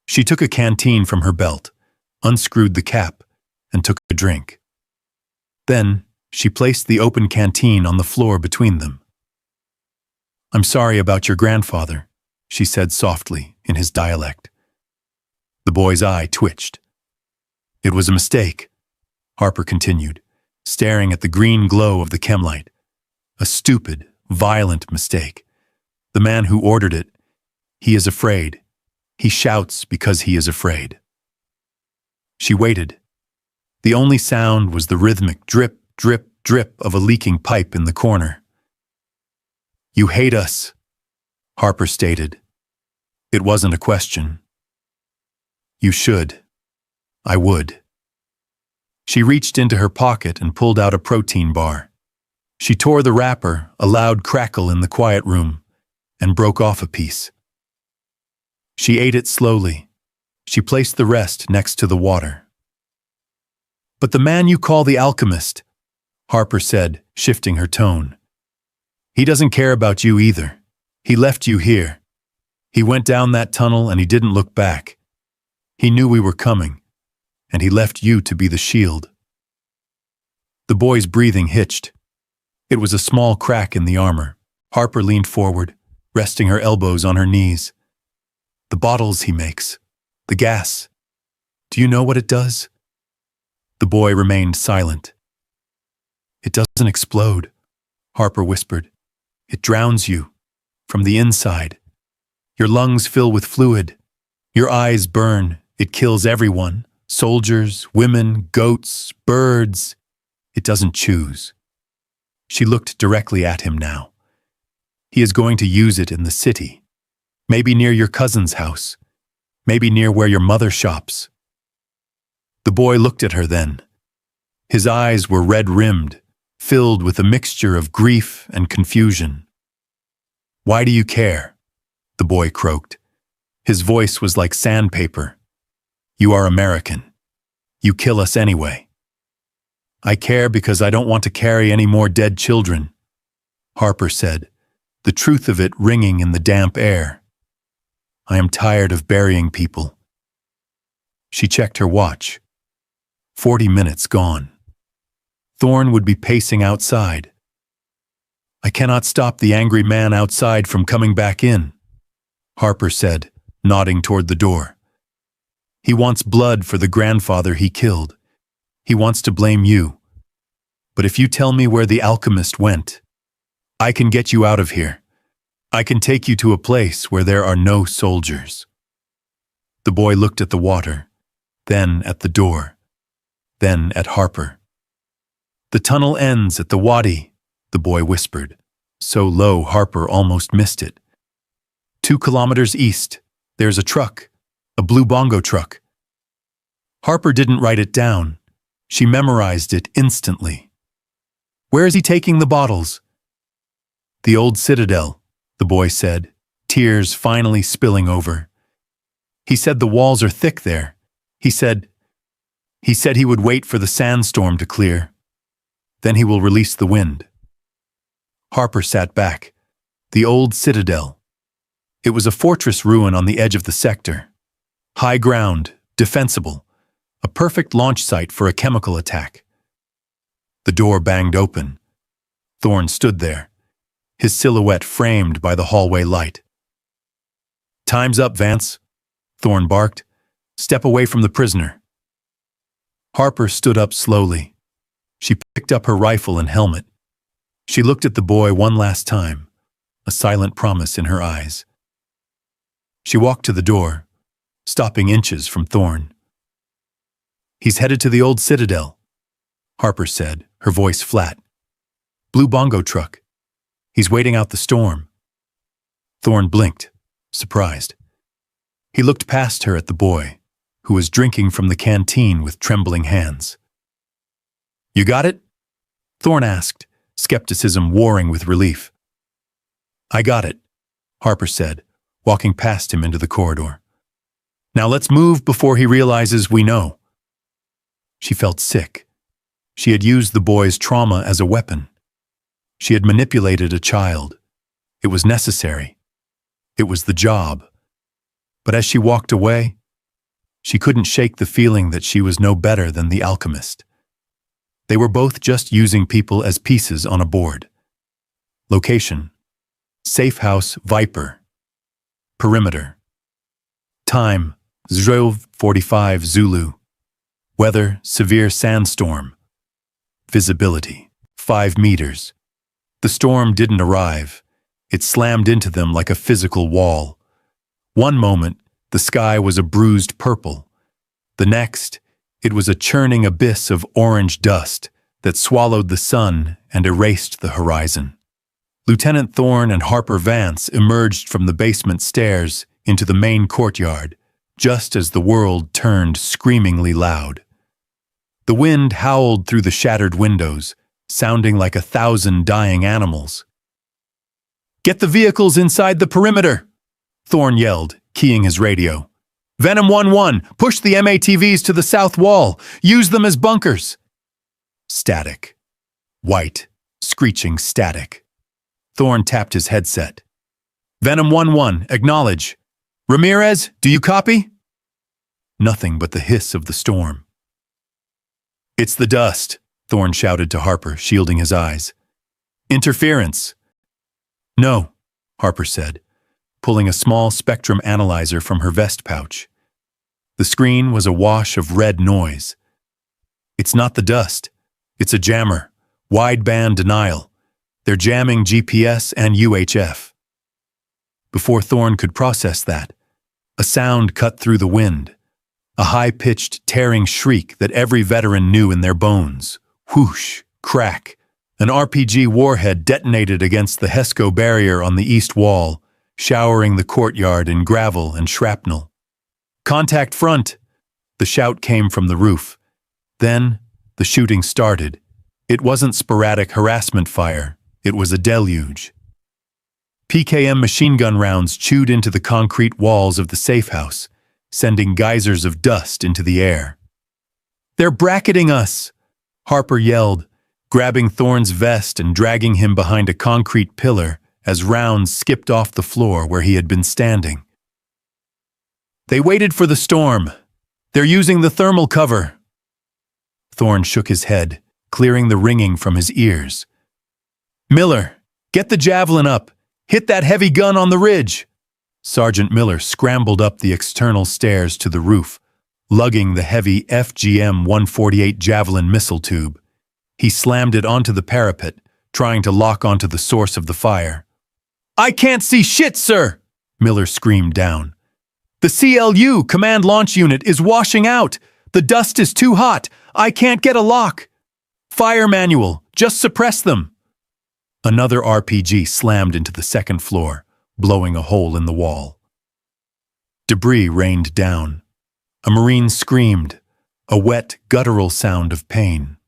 She took a canteen from her belt, unscrewed the cap, and took a drink. Then, she placed the open canteen on the floor between them. "I'm sorry about your grandfather," she said softly in his dialect. The boy's eye twitched. "It was a mistake," Harper continued, staring at the green glow of the chemlight. "A stupid, violent mistake. The man who ordered it, he is afraid. He shouts because he is afraid." She waited. The only sound was the rhythmic drip, drip, drip of a leaking pipe in the corner. "You hate us," Harper stated. It wasn't a question. "You should. I would." She reached into her pocket and pulled out a protein bar. She tore the wrapper, a loud crackle in the quiet room, and broke off a piece. She ate it slowly. She placed the rest next to the water. "But the man you call the alchemist," Harper said, shifting her tone. He doesn't care about you either. He left you here. He went down that tunnel and he didn't look back. He knew we were coming, and he left you to be the shield." The boy's breathing hitched. It was a small crack in the armor. Harper leaned forward, resting her elbows on her knees. "The bottles he makes. The gas. Do you know what it does?" The boy remained silent. "It doesn't explode," Harper whispered. "It drowns you. From the inside. Your lungs fill with fluid. Your eyes burn. It kills everyone. Soldiers, women, goats, birds. It doesn't choose." She looked directly at him now. "He is going to use it in the city. Maybe near your cousin's house. Maybe near where your mother shops." The boy looked at her then. His eyes were red-rimmed, filled with a mixture of grief and confusion. "Why do you care?" the boy croaked. His voice was like sandpaper. "You are American. You kill us anyway." "I care because I don't want to carry any more dead children," Harper said, the truth of it ringing in the damp air. "I am tired of burying people." She checked her watch. 40 minutes gone. Thorne would be pacing outside. "I cannot stop the angry man outside from coming back in," Harper said, nodding toward the door. "He wants blood for the grandfather he killed. He wants to blame you. But if you tell me where the alchemist went, I can get you out of here. I can take you to a place where there are no soldiers." The boy looked at the water, then at the door, then at Harper. "The tunnel ends at the wadi," the boy whispered, so low Harper almost missed it. 2 kilometers east, there's a truck, a blue bongo truck." Harper didn't write it down. She memorized it instantly. "Where is he taking the bottles?" "The old citadel," the boy said, tears finally spilling over. "He said the walls are thick there. He said he would wait for the sandstorm to clear. Then he will release the wind." Harper sat back. The old citadel. It was a fortress ruin on the edge of the sector. High ground, defensible, a perfect launch site for a chemical attack. The door banged open. Thorne stood there, his silhouette framed by the hallway light. "Time's up, Vance," Thorne barked. "Step away from the prisoner." Harper stood up slowly. She picked up her rifle and helmet. She looked at the boy one last time, a silent promise in her eyes. She walked to the door, stopping inches from Thorne. "He's headed to the old citadel," Harper said, her voice flat. "Blue bongo truck. He's waiting out the storm." Thorne blinked, surprised. He looked past her at the boy, who was drinking from the canteen with trembling hands. "You got it?" Thorne asked, skepticism warring with relief. "I got it," Harper said, walking past him into the corridor. "Now let's move before he realizes we know." She felt sick. She had used the boy's trauma as a weapon. She had manipulated a child. It was necessary. It was the job. But as she walked away, she couldn't shake the feeling that she was no better than the alchemist. They were both just using people as pieces on a board. Location: Safe House Viper. Perimeter. Time: 0:45 Zulu. Weather: severe sandstorm. Visibility: 5 meters. The storm didn't arrive. It slammed into them like a physical wall. One moment, the sky was a bruised purple. The next, it was a churning abyss of orange dust that swallowed the sun and erased the horizon. Lieutenant Thorne and Harper Vance emerged from the basement stairs into the main courtyard, just as the world turned screamingly loud. The wind howled through the shattered windows, sounding like 1,000 dying animals. "Get the vehicles inside the perimeter!" Thorne yelled, keying his radio. "Venom 1-1, push the MATVs to the south wall. Use them as bunkers." Static. White, screeching static. Thorne tapped his headset. Venom 1-1, acknowledge. Ramirez, do you copy? Nothing but the hiss of the storm. It's the dust, Thorne shouted to Harper, shielding his eyes. Interference. No, Harper said, pulling a small spectrum analyzer from her vest pouch. The screen was a wash of red noise. It's not the dust. It's a jammer. Wideband denial. They're jamming GPS and UHF. Before Thorne could process that, a sound cut through the wind. A high-pitched, tearing shriek that every veteran knew in their bones. Whoosh, crack. An RPG warhead detonated against the HESCO barrier on the east wall, showering the courtyard in gravel and shrapnel. Contact front! The shout came from the roof. Then, the shooting started. It wasn't sporadic harassment fire. It was a deluge. PKM machine gun rounds chewed into the concrete walls of the safe house, sending geysers of dust into the air. They're bracketing us! Harper yelled, grabbing Thorne's vest and dragging him behind a concrete pillar as rounds skipped off the floor where he had been standing. They waited for the storm. They're using the thermal cover. Thorne shook his head, clearing the ringing from his ears. Miller, get the javelin up. Hit that heavy gun on the ridge. Sergeant Miller scrambled up the external stairs to the roof, lugging the heavy FGM-148 Javelin missile tube. He slammed it onto the parapet, trying to lock onto the source of the fire. I can't see shit, sir! Miller screamed down. The CLU, Command Launch Unit, is washing out. The dust is too hot. I can't get a lock. Fire manual. Just suppress them. Another RPG slammed into the second floor, blowing a hole in the wall. Debris rained down. A Marine screamed, a wet, guttural sound of pain.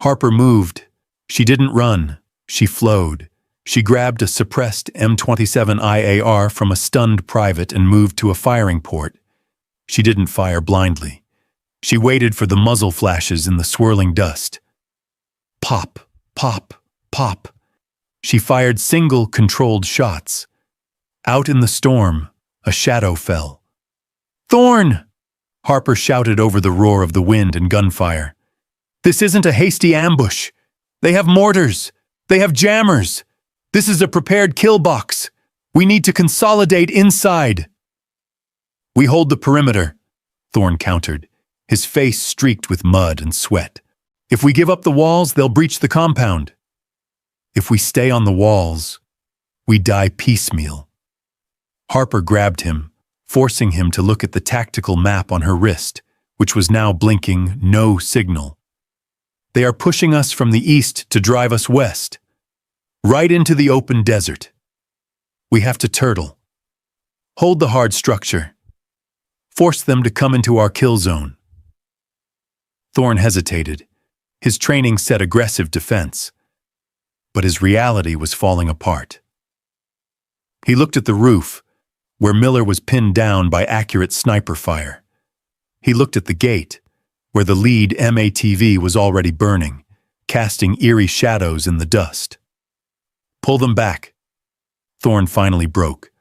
Harper moved. She didn't run. She flowed. She grabbed a suppressed M27 IAR from a stunned private and moved to a firing port. She didn't fire blindly. She waited for the muzzle flashes in the swirling dust. Pop, pop, pop. She fired single, controlled shots. Out in the storm, a shadow fell. Thorne! Harper shouted over the roar of the wind and gunfire. This isn't a hasty ambush. They have mortars. They have jammers. This is a prepared kill box. We need to consolidate inside. We hold the perimeter, Thorne countered, his face streaked with mud and sweat. If we give up the walls, they'll breach the compound. If we stay on the walls, we die piecemeal. Harper grabbed him, forcing him to look at the tactical map on her wrist, which was now blinking no signal. They are pushing us from the east to drive us west, right into the open desert. We have to turtle. Hold the hard structure. Force them to come into our kill zone. Thorne hesitated. His training said aggressive defense, but his reality was falling apart. He looked at the roof, where Miller was pinned down by accurate sniper fire. He looked at the gate, where the lead MATV was already burning, casting eerie shadows in the dust. Pull them back. Thorne finally broke.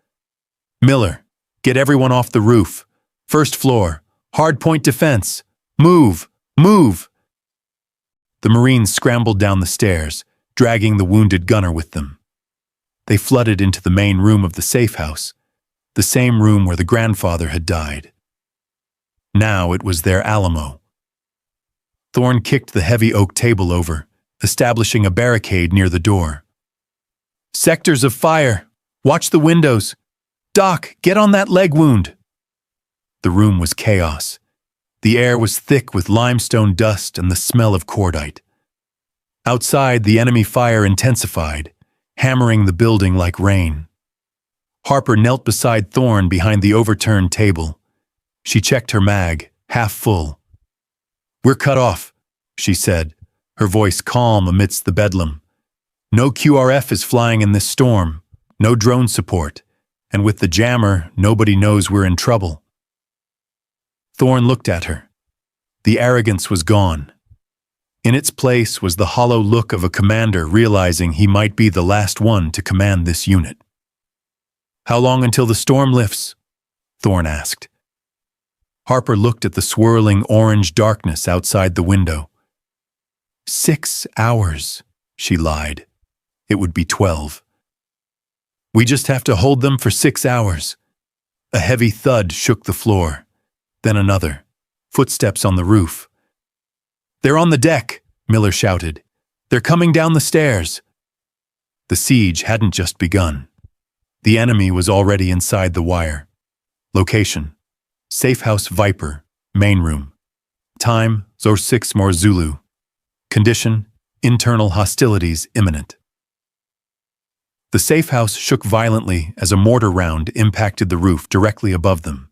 Miller, get everyone off the roof. First floor, hardpoint defense. Move, move. The Marines scrambled down the stairs, dragging the wounded gunner with them. They flooded into the main room of the safe house, the same room where the grandfather had died. Now it was their Alamo. Thorne kicked the heavy oak table over, establishing a barricade near the door. Sectors of fire. Watch the windows. Doc, get on that leg wound. The room was chaos. The air was thick with limestone dust and the smell of cordite. Outside, the enemy fire intensified, hammering the building like rain. Harper knelt beside Thorne behind the overturned table. She checked her mag, half full. We're cut off, she said, her voice calm amidst the bedlam. No QRF is flying in this storm, no drone support, and with the jammer, nobody knows we're in trouble. Thorne looked at her. The arrogance was gone. In its place was the hollow look of a commander realizing he might be the last one to command this unit. "How long until the storm lifts?" Thorne asked. Harper looked at the swirling orange darkness outside the window. 6 hours, she lied. It would be 12. "We just have to hold them for 6 hours. A heavy thud shook the floor. Then another. Footsteps on the roof. "They're on the deck," Miller shouted. "They're coming down the stairs." The siege hadn't just begun. The enemy was already inside the wire. Location: Safe House Viper, main room. Time: Zor 6 more Zulu. Condition: internal hostilities imminent. The safe house shook violently as a mortar round impacted the roof directly above them.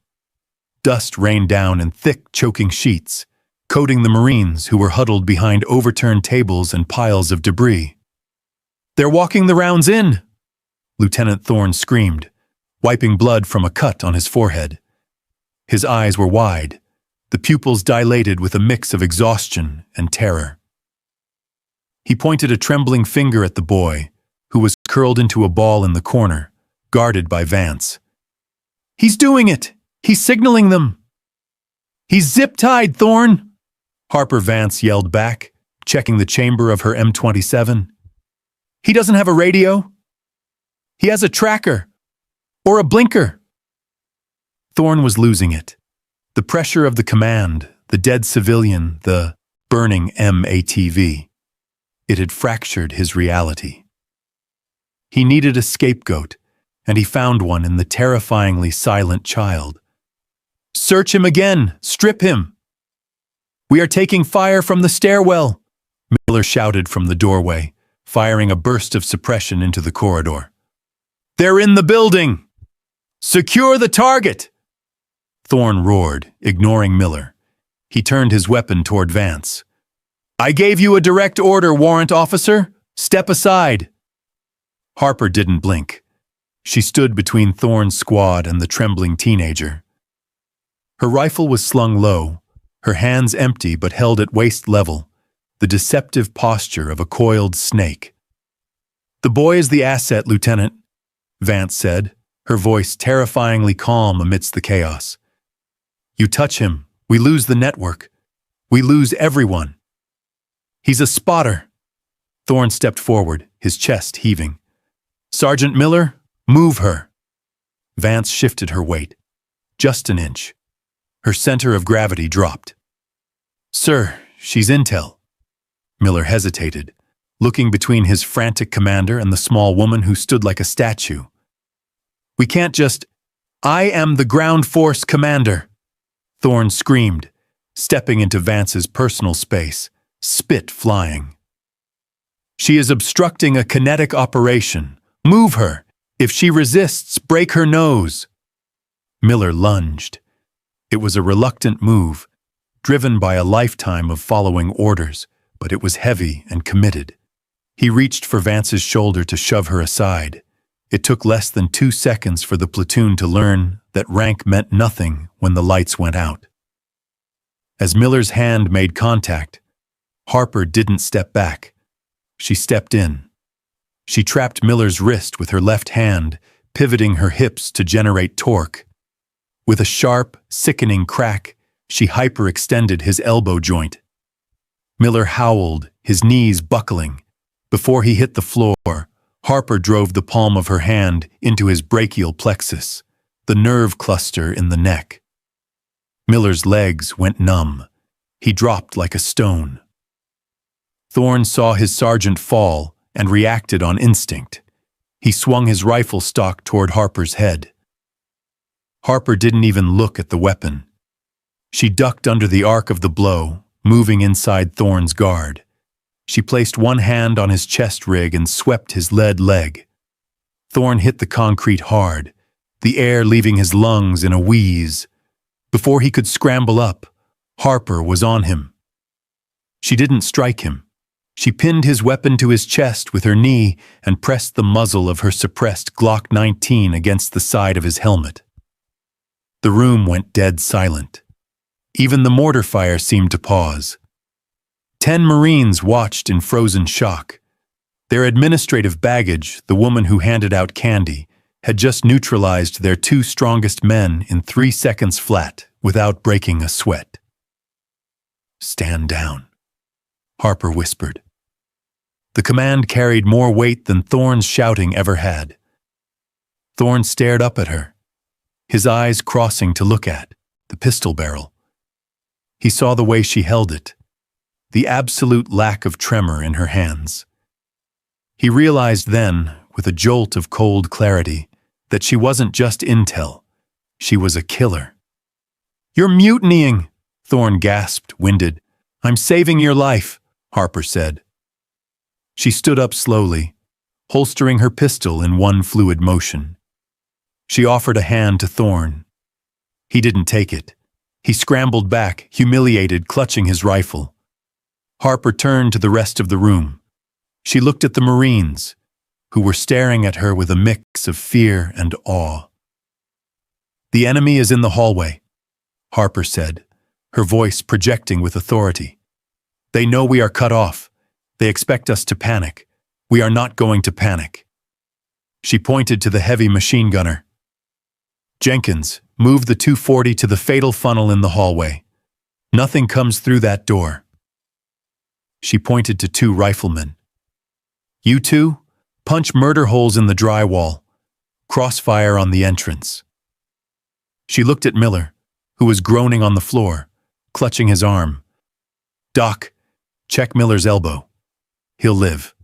Dust rained down in thick, choking sheets, coating the Marines who were huddled behind overturned tables and piles of debris. "They're walking the rounds in!" Lieutenant Thorne screamed, wiping blood from a cut on his forehead. His eyes were wide, the pupils dilated with a mix of exhaustion and terror. He pointed a trembling finger at the boy, who was curled into a ball in the corner, guarded by Vance. "He's doing it! He's signaling them!" "He's zip-tied, Thorne!" Harper Vance yelled back, checking the chamber of her M27. "He doesn't have a radio. He has a tracker. Or a blinker." Thorne was losing it. The pressure of the command, the dead civilian, the burning MATV. It had fractured his reality. He needed a scapegoat, and he found one in the terrifyingly silent child. "Search him again! Strip him!" "We are taking fire from the stairwell!" Miller shouted from the doorway, firing a burst of suppression into the corridor. "They're in the building! Secure the target!" Thorne roared, ignoring Miller. He turned his weapon toward Vance. "I gave you a direct order, warrant officer. Step aside." Harper didn't blink. She stood between Thorne's squad and the trembling teenager. Her rifle was slung low, her hands empty but held at waist level, the deceptive posture of a coiled snake. "The boy is the asset, Lieutenant," Vance said, her voice terrifyingly calm amidst the chaos. "You touch him, we lose the network. We lose everyone." "He's a spotter." Thorne stepped forward, his chest heaving. "Sergeant Miller, move her." Vance shifted her weight. Just an inch. Her center of gravity dropped. "Sir, she's intel." Miller hesitated, looking between his frantic commander and the small woman who stood like a statue. "We can't just—" "I am the ground force commander," Thorne screamed, stepping into Vance's personal space, spit flying. "She is obstructing a kinetic operation. Move her. If she resists, break her nose." Miller lunged. It was a reluctant move, driven by a lifetime of following orders, but it was heavy and committed. He reached for Vance's shoulder to shove her aside. It took less than 2 seconds for the platoon to learn that rank meant nothing when the lights went out. As Miller's hand made contact, Harper didn't step back. She stepped in. She trapped Miller's wrist with her left hand, pivoting her hips to generate torque. With a sharp, sickening crack, she hyperextended his elbow joint. Miller howled, his knees buckling. Before he hit the floor, Harper drove the palm of her hand into his brachial plexus, the nerve cluster in the neck. Miller's legs went numb. He dropped like a stone. Thorne saw his sergeant fall and reacted on instinct. He swung his rifle stock toward Harper's head. Harper didn't even look at the weapon. She ducked under the arc of the blow, moving inside Thorne's guard. She placed one hand on his chest rig and swept his lead leg. Thorne hit the concrete hard, the air leaving his lungs in a wheeze. Before he could scramble up, Harper was on him. She didn't strike him. She pinned his weapon to his chest with her knee and pressed the muzzle of her suppressed Glock 19 against the side of his helmet. The room went dead silent. Even the mortar fire seemed to pause. 10 Marines watched in frozen shock. Their administrative baggage, the woman who handed out candy, had just neutralized their 2 strongest men in 3 seconds flat without breaking a sweat. "Stand down," Harper whispered. The command carried more weight than Thorne's shouting ever had. Thorne stared up at her, his eyes crossing to look at the pistol barrel. He saw the way she held it, the absolute lack of tremor in her hands. He realized then, with a jolt of cold clarity, that she wasn't just intel, she was a killer. "You're mutinying," Thorne gasped, winded. "I'm saving your life," Harper said. She stood up slowly, holstering her pistol in one fluid motion. She offered a hand to Thorne. He didn't take it. He scrambled back, humiliated, clutching his rifle. Harper turned to the rest of the room. She looked at the Marines, who were staring at her with a mix of fear and awe. "The enemy is in the hallway," Harper said, her voice projecting with authority. "They know we are cut off. They expect us to panic. We are not going to panic." She pointed to the heavy machine gunner. "Jenkins, move the 240 to the fatal funnel in the hallway. Nothing comes through that door." She pointed to 2 riflemen. "You 2, punch murder holes in the drywall. Crossfire on the entrance." She looked at Miller, who was groaning on the floor, clutching his arm. "Doc, check Miller's elbow. He'll live."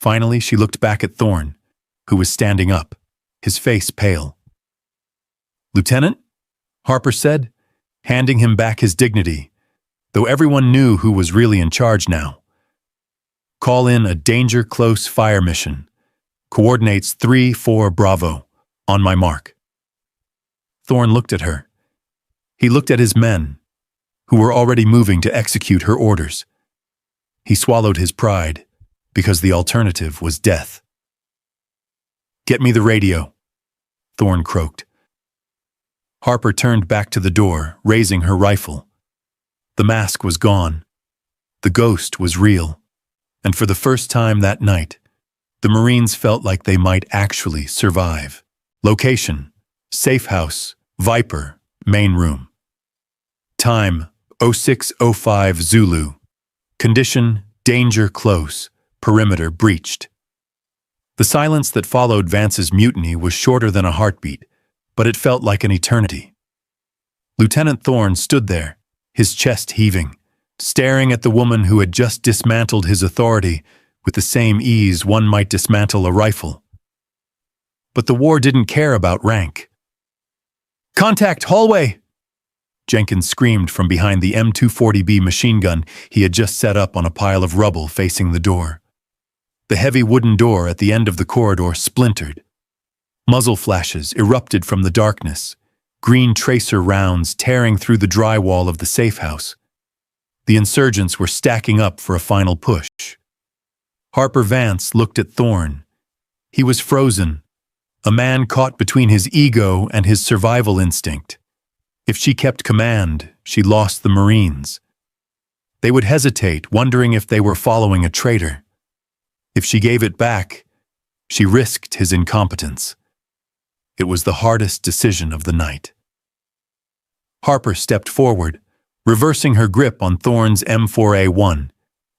Finally, she looked back at Thorne, who was standing up, his face pale. "Lieutenant?" Harper said, handing him back his dignity, though everyone knew who was really in charge now. "Call in a danger close fire mission. Coordinates 3-4 Bravo. On my mark." Thorne looked at her. He looked at his men, who were already moving to execute her orders. He swallowed his pride, because the alternative was death. "Get me the radio," Thorne croaked. Harper turned back to the door, raising her rifle. The mask was gone. The ghost was real. And for the first time that night, the Marines felt like they might actually survive. Location: safe house, Viper, main room. Time: 06:05 Zulu. Condition: danger close, perimeter breached. The silence that followed Vance's mutiny was shorter than a heartbeat, but it felt like an eternity. Lieutenant Thorne stood there, his chest heaving, staring at the woman who had just dismantled his authority with the same ease one might dismantle a rifle. But the war didn't care about rank. "Contact, hallway!" Jenkins screamed from behind the M240B machine gun he had just set up on a pile of rubble facing the door. The heavy wooden door at the end of the corridor splintered. Muzzle flashes erupted from the darkness, green tracer rounds tearing through the drywall of the safe house. The insurgents were stacking up for a final push. Harper Vance looked at Thorne. He was frozen, a man caught between his ego and his survival instinct. If she kept command, she lost the Marines. They would hesitate, wondering if they were following a traitor. If she gave it back, she risked his incompetence. It was the hardest decision of the night. Harper stepped forward, reversing her grip on Thorne's M4A1.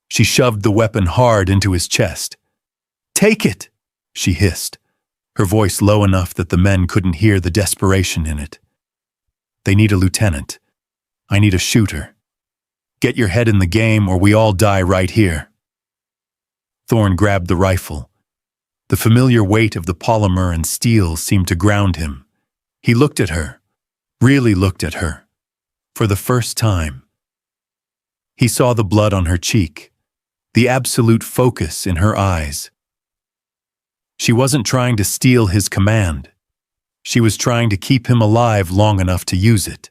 She shoved the weapon hard into his chest. "Take it!" she hissed, her voice low enough that the men couldn't hear the desperation in it. "They need a lieutenant. I need a shooter. Get your head in the game or we all die right here." Thorne grabbed the rifle. The familiar weight of the polymer and steel seemed to ground him. He looked at her, really looked at her, for the first time. He saw the blood on her cheek, the absolute focus in her eyes. She wasn't trying to steal his command. She was trying to keep him alive long enough to use it.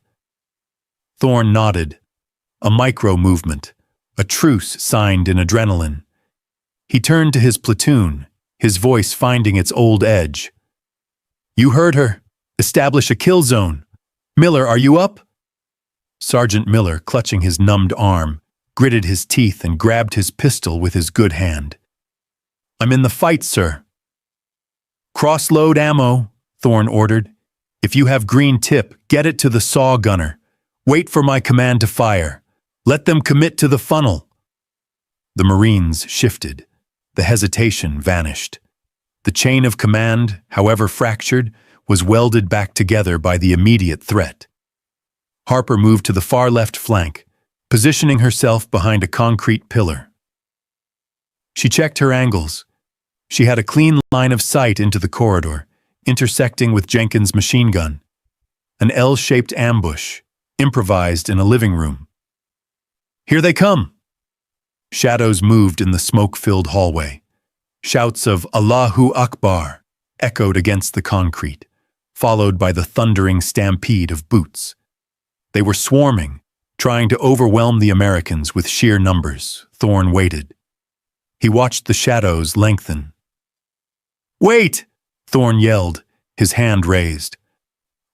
Thorne nodded. A micro movement, a truce signed in adrenaline. He turned to his platoon, his voice finding its old edge. "You heard her. Establish a kill zone. Miller, are you up?" Sergeant Miller, clutching his numbed arm, gritted his teeth and grabbed his pistol with his good hand. "I'm in the fight, sir." "Cross-load ammo," Thorne ordered. "If you have green tip, get it to the saw gunner. Wait for my command to fire. Let them commit to the funnel." The Marines shifted. The hesitation vanished. The chain of command, however fractured, was welded back together by the immediate threat. Harper moved to the far left flank, positioning herself behind a concrete pillar. She checked her angles. She had a clean line of sight into the corridor, intersecting with Jenkins' machine gun. An L-shaped ambush, improvised in a living room. "Here they come!" Shadows moved in the smoke-filled hallway. Shouts of "Allahu Akbar" echoed against the concrete, followed by the thundering stampede of boots. They were swarming, trying to overwhelm the Americans with sheer numbers. Thorne waited. He watched the shadows lengthen. "Wait!" Thorne yelled, his hand raised.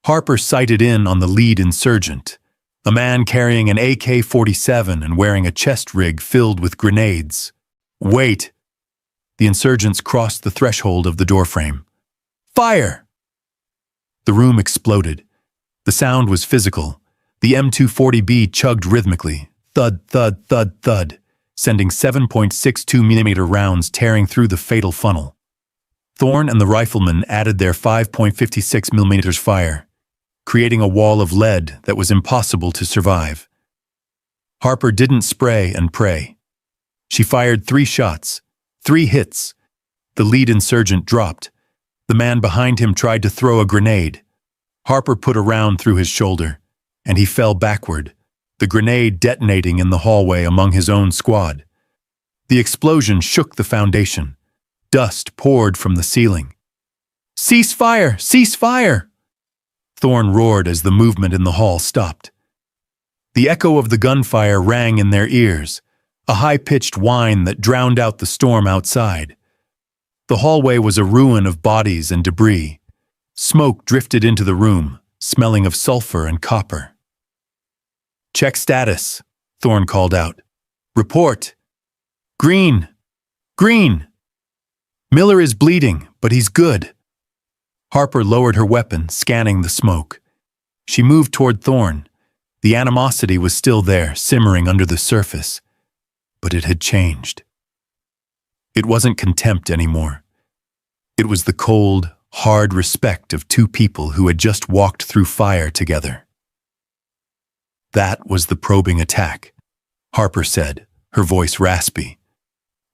Harper sighted in on the lead insurgent, a man carrying an AK-47 and wearing a chest rig filled with grenades. "Wait!" The insurgents crossed the threshold of the doorframe. "Fire!" The room exploded. The sound was physical. The M240B chugged rhythmically, thud, thud, thud, thud, sending 7.62mm rounds tearing through the fatal funnel. Thorne and the riflemen added their 5.56mm fire, creating a wall of lead that was impossible to survive. Harper didn't spray and pray. She fired 3 shots, 3 hits. The lead insurgent dropped. The man behind him tried to throw a grenade. Harper put a round through his shoulder, and he fell backward, the grenade detonating in the hallway among his own squad. The explosion shook the foundation. Dust poured from the ceiling. "Cease fire! Cease fire!" Thorne roared as the movement in the hall stopped. The echo of the gunfire rang in their ears, a high-pitched whine that drowned out the storm outside. The hallway was a ruin of bodies and debris. Smoke drifted into the room, smelling of sulfur and copper. "Check status," Thorne called out. "Report. Green. Green. Miller is bleeding, but he's good." Harper lowered her weapon, scanning the smoke. She moved toward Thorne. The animosity was still there, simmering under the surface. But it had changed. It wasn't contempt anymore. It was the cold, hard respect of 2 people who had just walked through fire together. "That was the probing attack," Harper said, her voice raspy.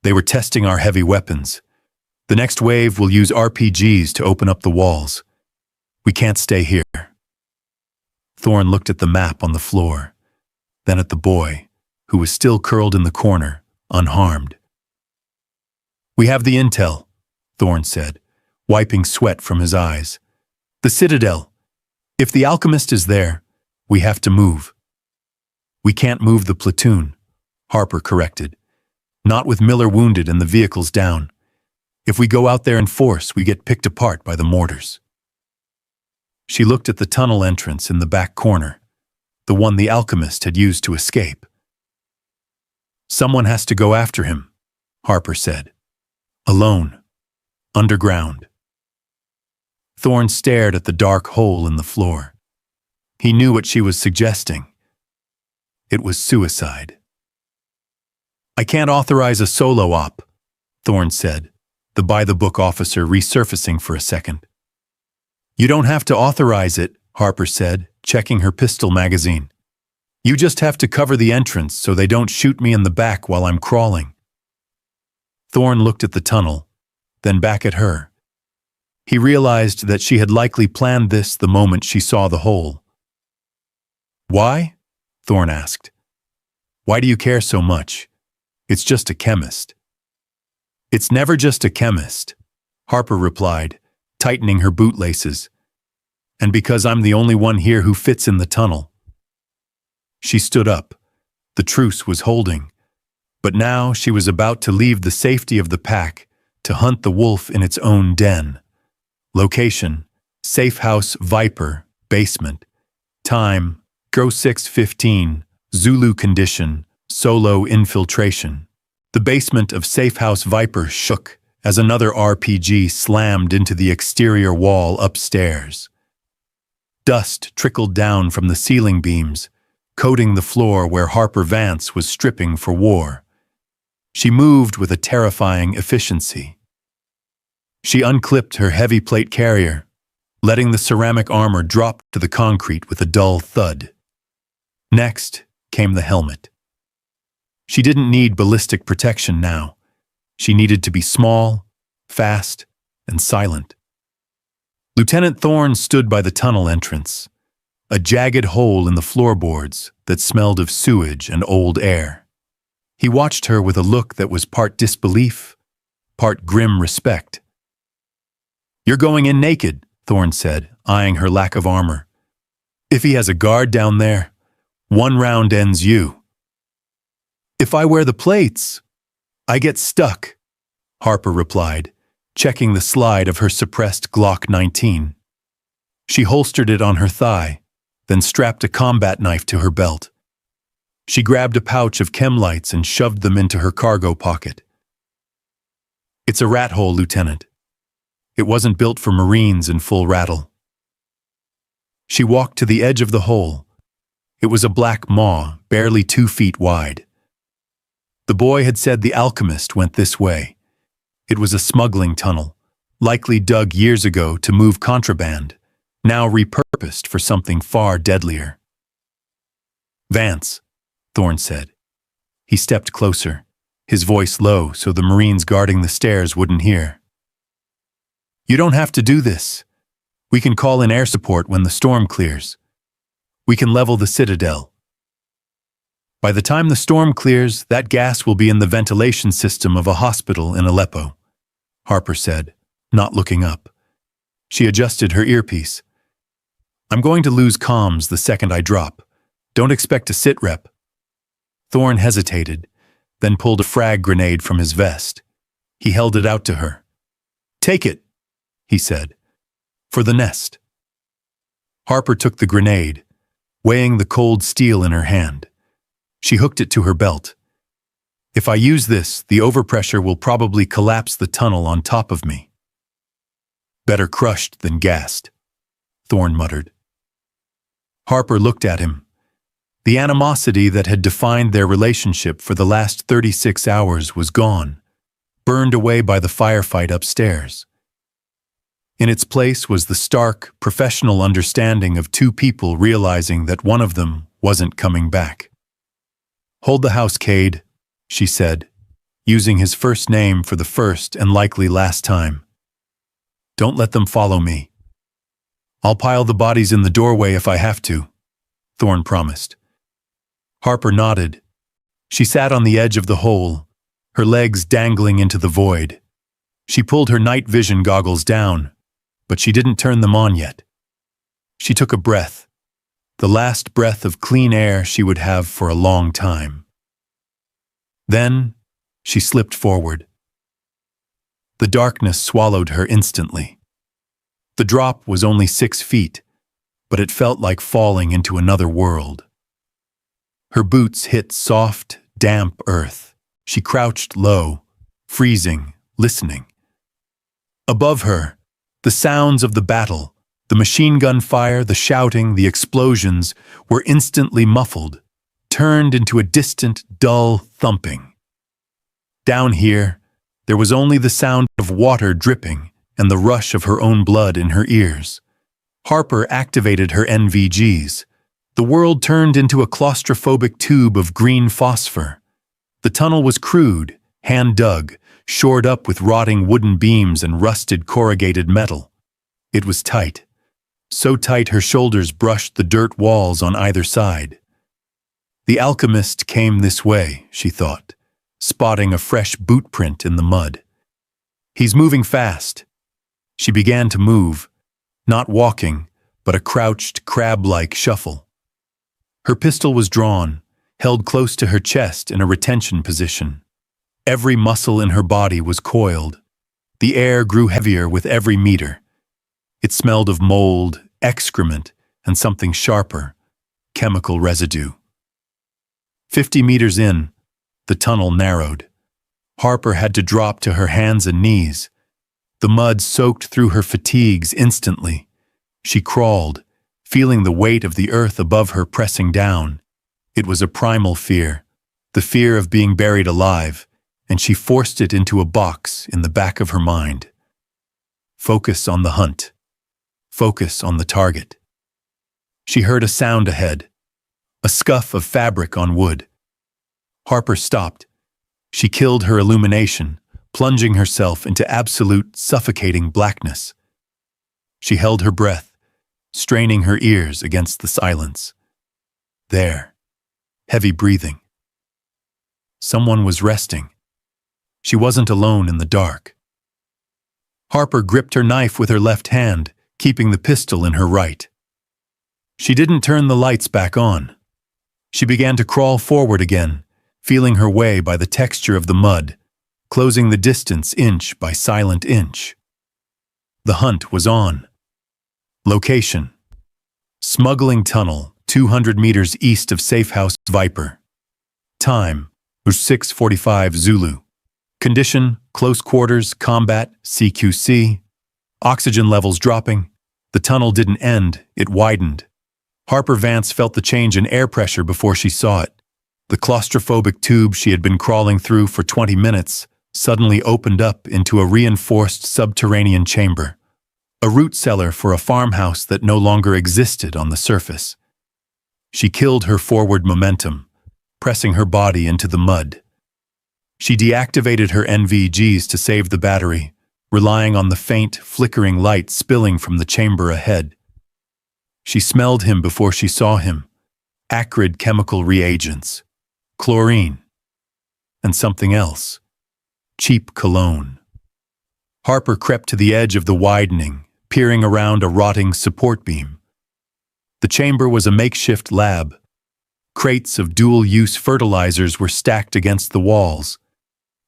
"They were testing our heavy weapons. The next wave will use RPGs to open up the walls. We can't stay here." Thorne looked at the map on the floor, then at the boy, who was still curled in the corner, unharmed. "We have the intel," Thorne said, wiping sweat from his eyes. "The Citadel. If the alchemist is there, we have to move." "We can't move the platoon," Harper corrected. "Not with Miller wounded and the vehicles down. If we go out there in force, we get picked apart by the mortars." She looked at the tunnel entrance in the back corner, the one the alchemist had used to escape. "Someone has to go after him," Harper said. "Alone. Underground." Thorne stared at the dark hole in the floor. He knew what she was suggesting. It was suicide. "I can't authorize a solo op," Thorne said, the by-the-book officer resurfacing for a second. "You don't have to authorize it," Harper said, checking her pistol magazine. "You just have to cover the entrance so they don't shoot me in the back while I'm crawling." Thorne looked at the tunnel, then back at her. He realized that she had likely planned this the moment she saw the hole. "Why?" Thorne asked. "Why do you care so much? It's just a chemist." "It's never just a chemist," Harper replied, tightening her bootlaces. "And because I'm the only one here who fits in the tunnel." She stood up. The truce was holding. But now she was about to leave the safety of the pack to hunt the wolf in its own den. Location: Safe House Viper, basement. Time: 06:15, Zulu condition, Solo infiltration. The basement of Safehouse Viper shook as another RPG slammed into the exterior wall upstairs. Dust trickled down from the ceiling beams, coating the floor where Harper Vance was stripping for war. She moved with a terrifying efficiency. She unclipped her heavy plate carrier, letting the ceramic armor drop to the concrete with a dull thud. Next came the helmet. She didn't need ballistic protection now. She needed to be small, fast, and silent. Lieutenant Thorne stood by the tunnel entrance, a jagged hole in the floorboards that smelled of sewage and old air. He watched her with a look that was part disbelief, part grim respect. "You're going in naked," Thorne said, eyeing her lack of armor. "If he has a guard down there, one round ends you." "If I wear the plates, I get stuck," Harper replied, checking the slide of her suppressed Glock 19. She holstered it on her thigh, then strapped a combat knife to her belt. She grabbed a pouch of chem lights and shoved them into her cargo pocket. "It's a rat hole, Lieutenant. It wasn't built for Marines in full rattle." She walked to the edge of the hole. It was a black maw, barely 2 feet wide. The boy had said the alchemist went this way. It was a smuggling tunnel, likely dug years ago to move contraband, now repurposed for something far deadlier. "Vance," Thorne said. He stepped closer, his voice low so the Marines guarding the stairs wouldn't hear. "You don't have to do this. We can call in air support when the storm clears. We can level the Citadel. By the time the storm clears, that gas will be in the ventilation system of a hospital in Aleppo," Harper said, not looking up. She adjusted her earpiece. "I'm going to lose comms the second I drop. Don't expect a sit rep." Thorne hesitated, then pulled a frag grenade from his vest. He held it out to her. "Take it," he said, "for the nest." Harper took the grenade, weighing the cold steel in her hand. She hooked it to her belt. "If I use this, the overpressure will probably collapse the tunnel on top of me." "Better crushed than gassed," Thorne muttered. Harper looked at him. The animosity that had defined their relationship for the last 36 hours was gone, burned away by the firefight upstairs. In its place was the stark, professional understanding of two people realizing that one of them wasn't coming back. "Hold the house, Cade," she said, using his first name for the first and likely last time. "Don't let them follow me." "I'll pile the bodies in the doorway if I have to," Thorne promised. Harper nodded. She sat on the edge of the hole, her legs dangling into the void. She pulled her night vision goggles down, but she didn't turn them on yet. She took a breath, the last breath of clean air she would have for a long time. Then she slipped forward. The darkness swallowed her instantly. The drop was only 6 feet, but it felt like falling into another world. Her boots hit soft, damp earth. She crouched low, freezing, listening. Above her, the sounds of the battle, the machine gun fire, the shouting, the explosions, were instantly muffled, turned into a distant, dull thumping. Down here, there was only the sound of water dripping and the rush of her own blood in her ears. Harper activated her NVGs. The world turned into a claustrophobic tube of green phosphor. The tunnel was crude, hand-dug, shored up with rotting wooden beams and rusted corrugated metal. It was tight. So tight her shoulders brushed the dirt walls on either side. The alchemist came this way, she thought, spotting a fresh boot print in the mud. He's moving fast. She began to move, not walking, but a crouched, crab-like shuffle. Her pistol was drawn, held close to her chest in a retention position. Every muscle in her body was coiled. The air grew heavier with every meter. It smelled of mold, excrement, and something sharper, chemical residue. 50 meters in, the tunnel narrowed. Harper had to drop to her hands and knees. The mud soaked through her fatigues instantly. She crawled, feeling the weight of the earth above her pressing down. It was a primal fear, the fear of being buried alive, and she forced it into a box in the back of her mind. Focus on the hunt. Focus on the target. She heard a sound ahead, a scuff of fabric on wood. Harper stopped. She killed her illumination, plunging herself into absolute, suffocating blackness. She held her breath, straining her ears against the silence. There, heavy breathing. Someone was resting. She wasn't alone in the dark. Harper gripped her knife with her left hand, keeping the pistol in her right. She didn't turn the lights back on. She began to crawl forward again, feeling her way by the texture of the mud, closing the distance inch by silent inch. The hunt was on. Location: Smuggling Tunnel, 200 meters east of Safe House Viper. Time: 6:45 Zulu. Condition: close quarters, combat, CQC. Oxygen levels dropping. The tunnel didn't end, it widened. Harper Vance felt the change in air pressure before she saw it. The claustrophobic tube she had been crawling through for 20 minutes suddenly opened up into a reinforced subterranean chamber, a root cellar for a farmhouse that no longer existed on the surface. She killed her forward momentum, pressing her body into the mud. She deactivated her NVGs to save the battery, relying on the faint, flickering light spilling from the chamber ahead. She smelled him before she saw him. Acrid chemical reagents, chlorine, and something else. Cheap cologne. Harper crept to the edge of the widening, peering around a rotting support beam. The chamber was a makeshift lab. Crates of dual-use fertilizers were stacked against the walls.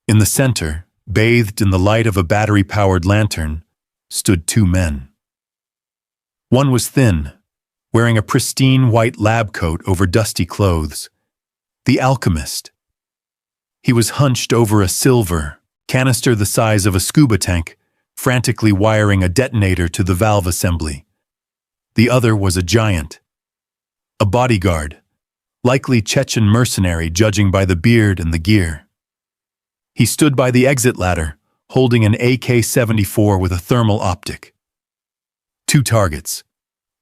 In the center, bathed in the light of a battery-powered lantern, stood two men. One was thin, wearing a pristine white lab coat over dusty clothes. The alchemist. He was hunched over a silver canister the size of a scuba tank, frantically wiring a detonator to the valve assembly. The other was a giant. A bodyguard, likely Chechen mercenary judging by the beard and the gear. He stood by the exit ladder, holding an AK-74 with a thermal optic. Two targets.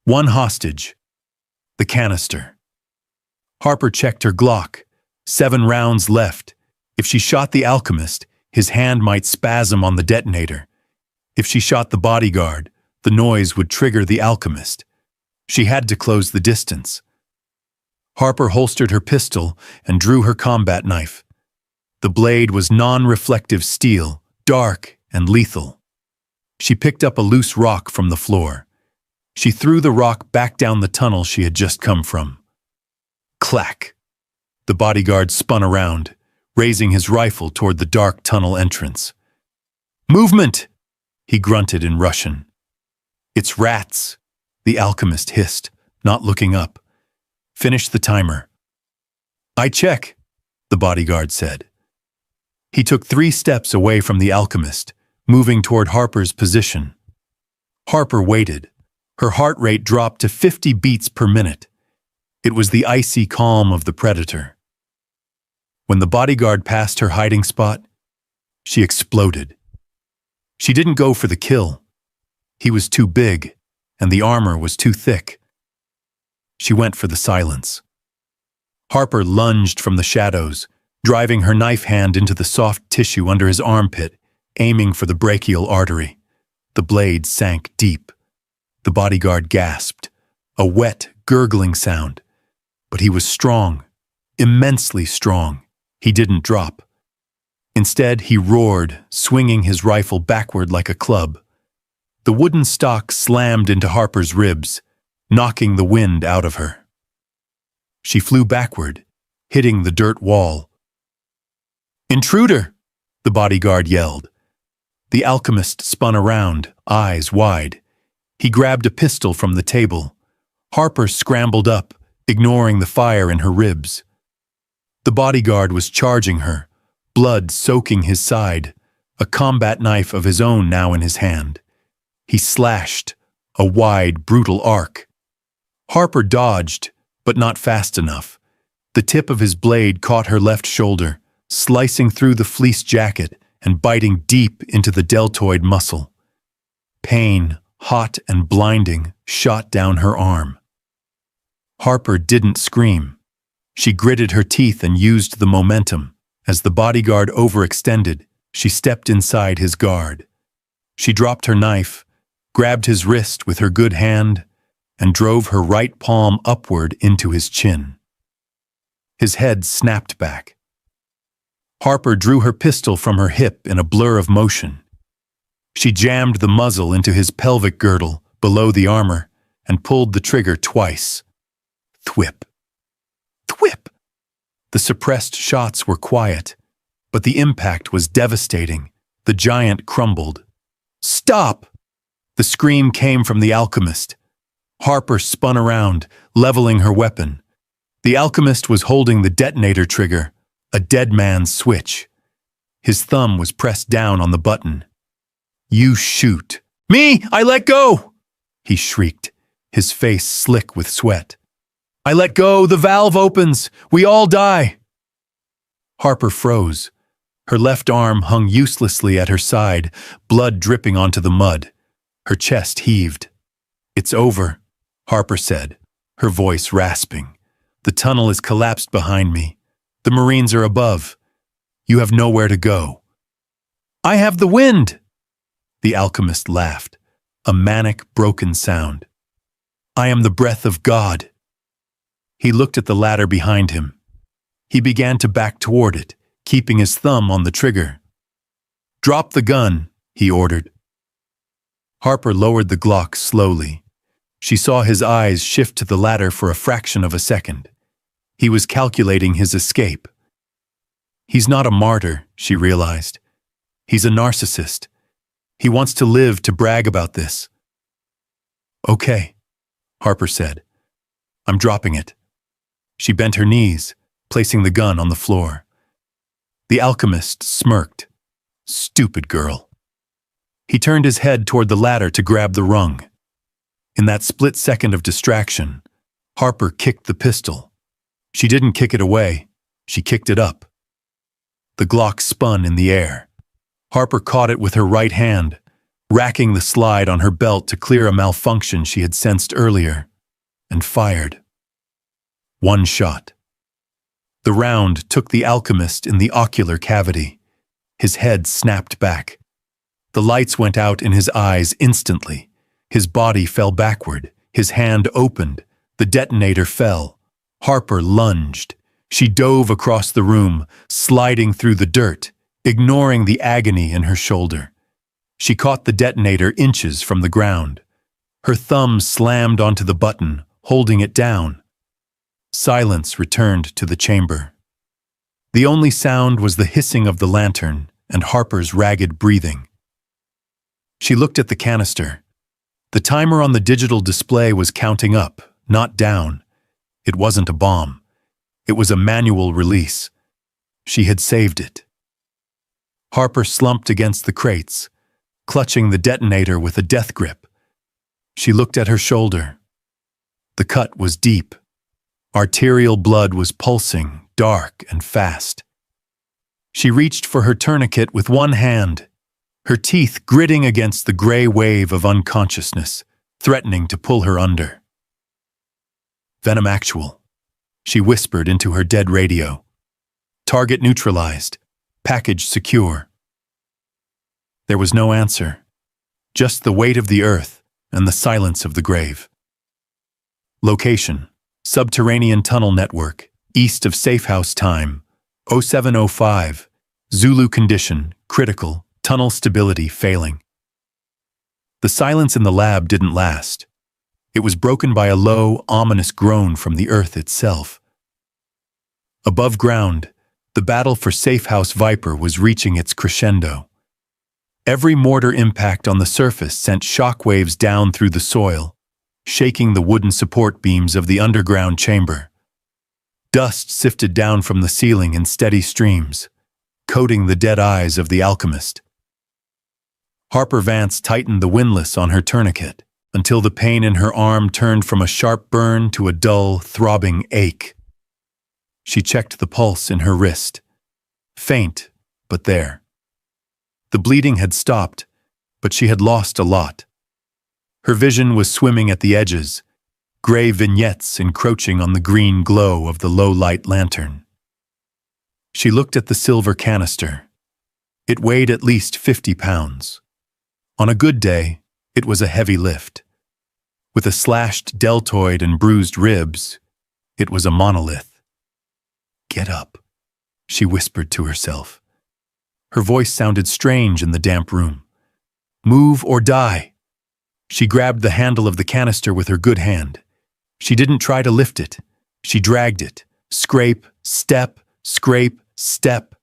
One hostage. The canister. Harper checked her Glock. 7 rounds left. If she shot the alchemist, his hand might spasm on the detonator. If she shot the bodyguard, the noise would trigger the alchemist. She had to close the distance. Harper holstered her pistol and drew her combat knife. The blade was non-reflective steel, dark and lethal. She picked up a loose rock from the floor. She threw the rock back down the tunnel she had just come from. Clack! The bodyguard spun around, raising his rifle toward the dark tunnel entrance. "Movement!" he grunted in Russian. "It's rats," the alchemist hissed, not looking up. "Finish the timer." "I check," the bodyguard said. He took 3 steps away from the alchemist, moving toward Harper's position. Harper waited. Her heart rate dropped to 50 beats per minute. It was the icy calm of the predator. When the bodyguard passed her hiding spot, she exploded. She didn't go for the kill. He was too big, and the armor was too thick. She went for the silence. Harper lunged from the shadows, driving her knife hand into the soft tissue under his armpit, aiming for the brachial artery. The blade sank deep. The bodyguard gasped, a wet, gurgling sound. But he was strong, immensely strong. He didn't drop. Instead, he roared, swinging his rifle backward like a club. The wooden stock slammed into Harper's ribs, knocking the wind out of her. She flew backward, hitting the dirt wall. "Intruder!" the bodyguard yelled. The alchemist spun around, eyes wide. He grabbed a pistol from the table. Harper scrambled up, ignoring the fire in her ribs. The bodyguard was charging her, blood soaking his side, a combat knife of his own now in his hand. He slashed, a wide, brutal arc. Harper dodged, but not fast enough. The tip of his blade caught her left shoulder, slicing through the fleece jacket and biting deep into the deltoid muscle. Pain, hot and blinding, shot down her arm. Harper didn't scream. She gritted her teeth and used the momentum. As the bodyguard overextended, she stepped inside his guard. She dropped her knife, grabbed his wrist with her good hand, and drove her right palm upward into his chin. His head snapped back. Harper drew her pistol from her hip in a blur of motion. She jammed the muzzle into his pelvic girdle below the armor and pulled the trigger twice. Thwip. Thwip! The suppressed shots were quiet, but the impact was devastating. The giant crumbled. Stop! The scream came from the alchemist. Harper spun around, leveling her weapon. The alchemist was holding the detonator trigger, a dead man's switch. His thumb was pressed down on the button. You shoot. Me! I let go! He shrieked, his face slick with sweat. I let go, the valve opens, we all die. Harper froze. Her left arm hung uselessly at her side, blood dripping onto the mud. Her chest heaved. It's over, Harper said, her voice rasping. The tunnel is collapsed behind me. The Marines are above. You have nowhere to go. I have the wind! The alchemist laughed, a manic, broken sound. I am the breath of God. He looked at the ladder behind him. He began to back toward it, keeping his thumb on the trigger. Drop the gun, he ordered. Harper lowered the Glock slowly. She saw his eyes shift to the ladder for a fraction of a second. He was calculating his escape. He's not a martyr, she realized. He's a narcissist. He wants to live to brag about this. Okay, Harper said. I'm dropping it. She bent her knees, placing the gun on the floor. The alchemist smirked. Stupid girl. He turned his head toward the ladder to grab the rung. In that split second of distraction, Harper kicked the pistol. She didn't kick it away, she kicked it up. The Glock spun in the air. Harper caught it with her right hand, racking the slide on her belt to clear a malfunction she had sensed earlier, and fired. One shot. The round took the alchemist in the ocular cavity. His head snapped back. The lights went out in his eyes instantly. His body fell backward. His hand opened. The detonator fell. Harper lunged. She dove across the room, sliding through the dirt, ignoring the agony in her shoulder. She caught the detonator inches from the ground. Her thumb slammed onto the button, holding it down. Silence returned to the chamber. The only sound was the hissing of the lantern and Harper's ragged breathing. She looked at the canister. The timer on the digital display was counting up, not down. It wasn't a bomb. It was a manual release. She had saved it. Harper slumped against the crates, clutching the detonator with a death grip. She looked at her shoulder. The cut was deep. Arterial blood was pulsing, dark and fast. She reached for her tourniquet with one hand, her teeth gritting against the gray wave of unconsciousness, threatening to pull her under. Venom actual, she whispered into her dead radio. Target neutralized, package secure. There was no answer, just the weight of the earth and the silence of the grave. Location: subterranean tunnel network, east of Safe House time, 0705, Zulu condition, critical, tunnel stability failing. The silence in the lab didn't last. It was broken by a low, ominous groan from the earth itself. Above ground, the battle for Safe House Viper was reaching its crescendo. Every mortar impact on the surface sent shockwaves down through the soil, shaking the wooden support beams of the underground chamber. Dust sifted down from the ceiling in steady streams, coating the dead eyes of the alchemist. Harper Vance tightened the windlass on her tourniquet until the pain in her arm turned from a sharp burn to a dull, throbbing ache. She checked the pulse in her wrist. Faint, but there. The bleeding had stopped, but she had lost a lot. Her vision was swimming at the edges, gray vignettes encroaching on the green glow of the low-light lantern. She looked at the silver canister. It weighed at least 50 pounds. On a good day, it was a heavy lift. With a slashed deltoid and bruised ribs, it was a monolith. "Get up," she whispered to herself. Her voice sounded strange in the damp room. "Move or die." She grabbed the handle of the canister with her good hand. She didn't try to lift it. She dragged it. Scrape, step, scrape, step.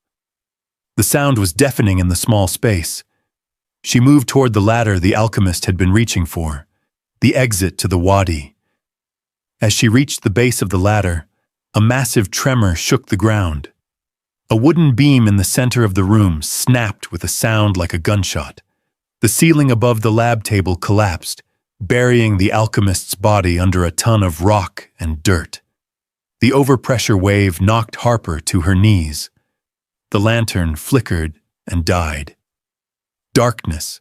The sound was deafening in the small space. She moved toward the ladder the alchemist had been reaching for, the exit to the wadi. As she reached the base of the ladder, a massive tremor shook the ground. A wooden beam in the center of the room snapped with a sound like a gunshot. The ceiling above the lab table collapsed, burying the alchemist's body under a ton of rock and dirt. The overpressure wave knocked Harper to her knees. The lantern flickered and died. Darkness,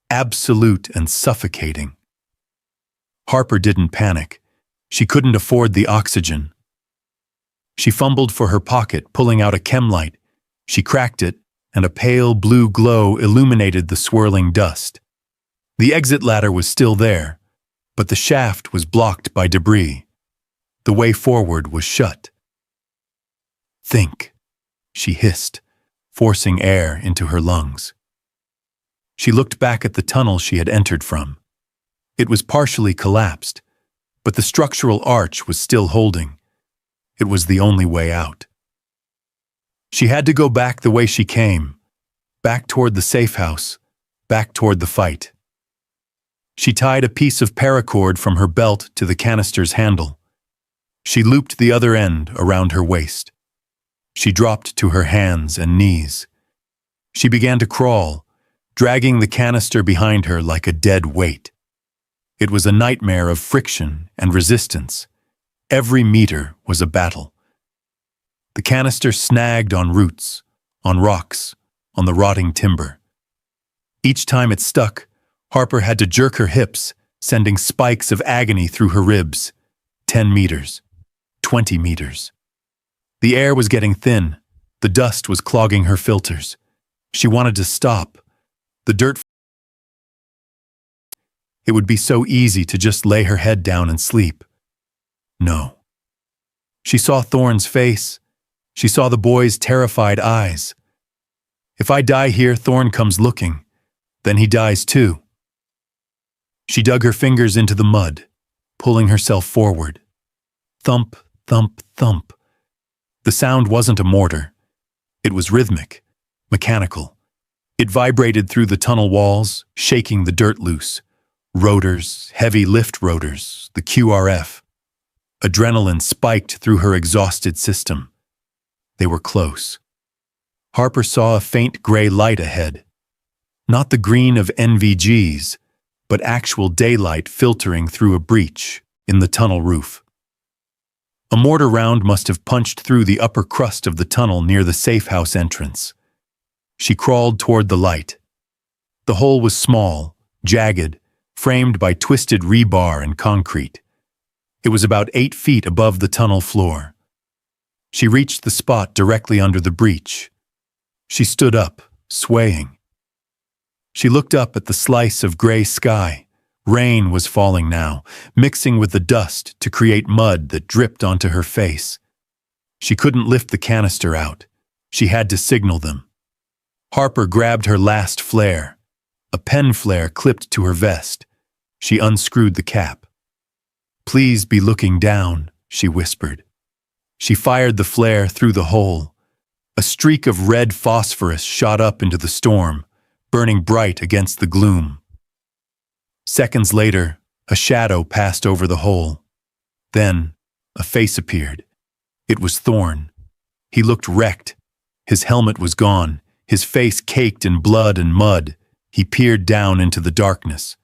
absolute and suffocating. Harper didn't panic. She couldn't afford the oxygen. She fumbled for her pocket, pulling out a chem light. She cracked it, and a pale blue glow illuminated the swirling dust. The exit ladder was still there, but the shaft was blocked by debris. The way forward was shut. "Think," she hissed, forcing air into her lungs. She looked back at the tunnel she had entered from. It was partially collapsed, but the structural arch was still holding. It was the only way out. She had to go back the way she came, back toward the safe house, back toward the fight. She tied a piece of paracord from her belt to the canister's handle. She looped the other end around her waist. She dropped to her hands and knees. She began to crawl, dragging the canister behind her like a dead weight. It was a nightmare of friction and resistance. Every meter was a battle. The canister snagged on roots, on rocks, on the rotting timber. Each time it stuck, Harper had to jerk her hips, sending spikes of agony through her ribs. 10 meters. 20 meters. The air was getting thin. The dust was clogging her filters. She wanted to stop. The dirt. It would be so easy to just lay her head down and sleep. No. She saw Thorne's face. She saw the boy's terrified eyes. If I die here, Thorne comes looking. Then he dies too. She dug her fingers into the mud, pulling herself forward. Thump, thump, thump. The sound wasn't a mortar. It was rhythmic, mechanical. It vibrated through the tunnel walls, shaking the dirt loose. Rotors, heavy lift rotors, the QRF. Adrenaline spiked through her exhausted system. They were close. Harper saw a faint gray light ahead. Not the green of NVGs, but actual daylight filtering through a breach in the tunnel roof. A mortar round must have punched through the upper crust of the tunnel near the safe house entrance. She crawled toward the light. The hole was small, jagged, framed by twisted rebar and concrete. It was about 8 feet above the tunnel floor. She reached the spot directly under the breach. She stood up, swaying. She looked up at the slice of gray sky. Rain was falling now, mixing with the dust to create mud that dripped onto her face. She couldn't lift the canister out. She had to signal them. Harper grabbed her last flare. A pen flare clipped to her vest. She unscrewed the cap. "Please be looking down," she whispered. She fired the flare through the hole. A streak of red phosphorus shot up into the storm, burning bright against the gloom. Seconds later, a shadow passed over the hole. Then, a face appeared. It was Thorn. He looked wrecked. His helmet was gone, his face caked in blood and mud. He peered down into the darkness.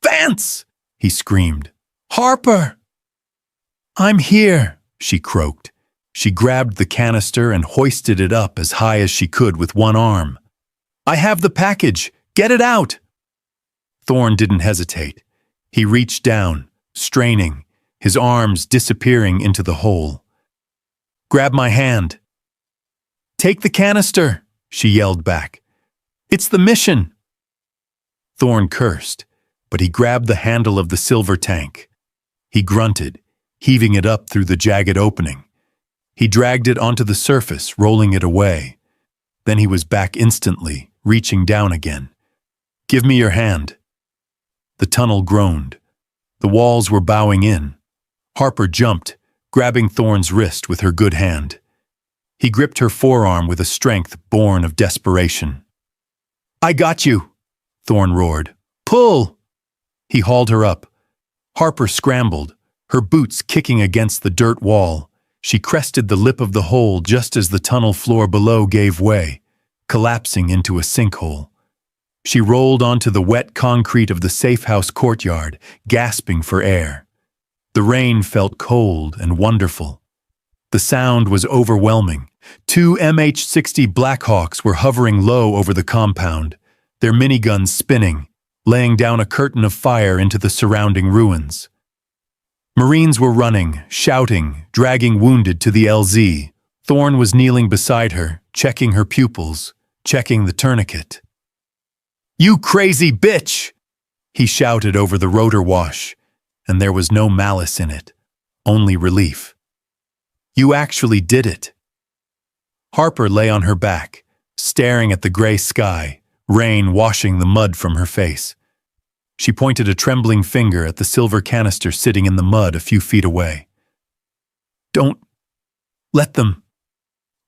"Vance!" he screamed. "Harper!" "I'm here," she croaked. She grabbed the canister and hoisted it up as high as she could with one arm. "I have the package! Get it out!" Thorn didn't hesitate. He reached down, straining, his arms disappearing into the hole. "Grab my hand." "Take the canister," she yelled back. "It's the mission." Thorn cursed, but he grabbed the handle of the silver tank. He grunted, heaving it up through the jagged opening. He dragged it onto the surface, rolling it away. Then he was back instantly, reaching down again. "Give me your hand." The tunnel groaned. The walls were bowing in. Harper jumped, grabbing Thorn's wrist with her good hand. He gripped her forearm with a strength born of desperation. "I got you," Thorn roared. "Pull!" He hauled her up. Harper scrambled, her boots kicking against the dirt wall. She crested the lip of the hole just as the tunnel floor below gave way, collapsing into a sinkhole. She rolled onto the wet concrete of the safe house courtyard, gasping for air. The rain felt cold and wonderful. The sound was overwhelming. 2 MH-60 Blackhawks were hovering low over the compound, their miniguns spinning, laying down a curtain of fire into the surrounding ruins. Marines were running, shouting, dragging wounded to the LZ. Thorn was kneeling beside her, checking her pupils, checking the tourniquet. "You crazy bitch!" he shouted over the rotor wash, and there was no malice in it, only relief. "You actually did it." Harper lay on her back, staring at the gray sky, rain washing the mud from her face. She pointed a trembling finger at the silver canister sitting in the mud a few feet away. "Don't let them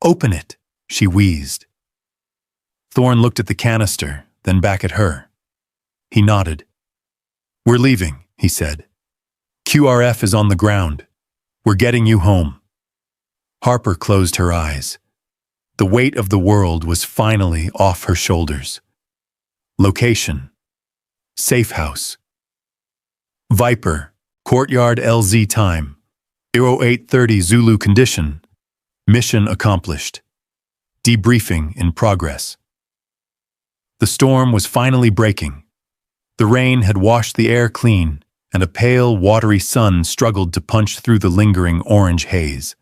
open it," she wheezed. Thorn looked at the canister, then back at her. He nodded. "We're leaving," he said. "QRF is on the ground. We're getting you home." Harper closed her eyes. The weight of the world was finally off her shoulders. Location: Safe House. Viper, Courtyard LZ time, 0830 Zulu condition. Mission accomplished. Debriefing in progress. The storm was finally breaking. The rain had washed the air clean, and a pale, watery sun struggled to punch through the lingering orange haze.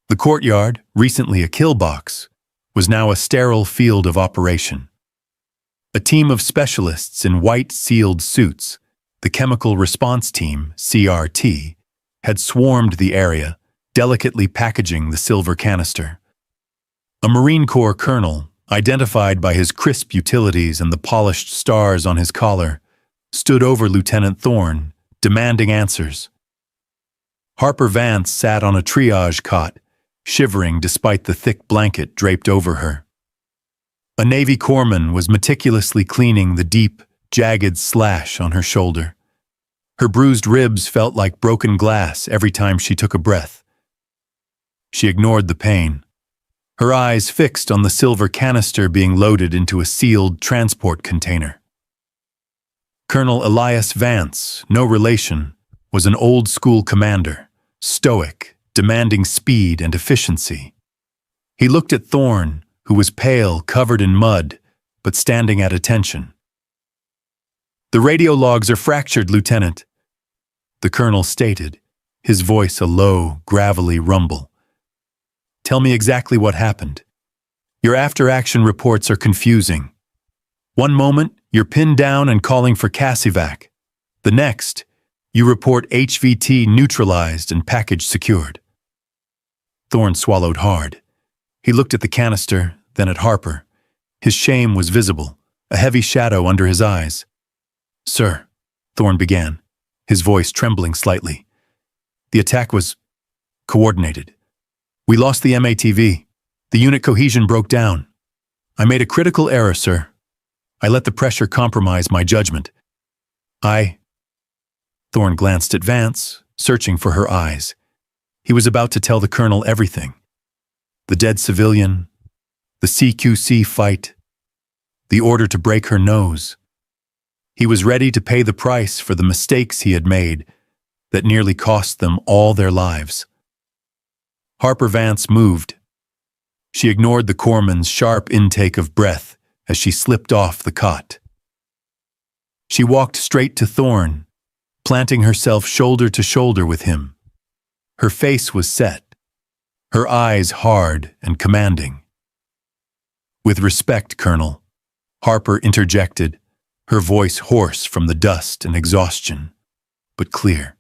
The courtyard, recently a kill box, was now a sterile field of operation. A team of specialists in white sealed suits, the Chemical Response Team, CRT, had swarmed the area, delicately packaging the silver canister. A Marine Corps colonel, identified by his crisp utilities and the polished stars on his collar, stood over Lieutenant Thorn, demanding answers. Harper Vance sat on a triage cot, shivering despite the thick blanket draped over her. A Navy corpsman was meticulously cleaning the deep, jagged slash on her shoulder. Her bruised ribs felt like broken glass every time she took a breath. She ignored the pain, her eyes fixed on the silver canister being loaded into a sealed transport container. Colonel Elias Vance, no relation, was an old-school commander, stoic, demanding speed and efficiency. He looked at Thorn, who was pale, covered in mud, but standing at attention. "The radio logs are fractured, Lieutenant," the colonel stated, his voice a low, gravelly rumble. "Tell me exactly what happened. Your after-action reports are confusing. One moment, you're pinned down and calling for Cassivac. The next, you report HVT neutralized and package secured." Thorn swallowed hard. He looked at the canister, then at Harper. His shame was visible, a heavy shadow under his eyes. "Sir," Thorn began, his voice trembling slightly. "The attack was coordinated. We lost the MATV. The unit cohesion broke down. I made a critical error, sir. I let the pressure compromise my judgment. Thorn glanced at Vance, searching for her eyes. He was about to tell the colonel everything. The dead civilian, the CQC fight, the order to break her nose. He was ready to pay the price for the mistakes he had made that nearly cost them all their lives. Harper Vance moved. She ignored the corpsman's sharp intake of breath as she slipped off the cot. She walked straight to Thorne, planting herself shoulder to shoulder with him. Her face was set, her eyes hard and commanding. "With respect, Colonel," Harper interjected, her voice hoarse from the dust and exhaustion, but clear.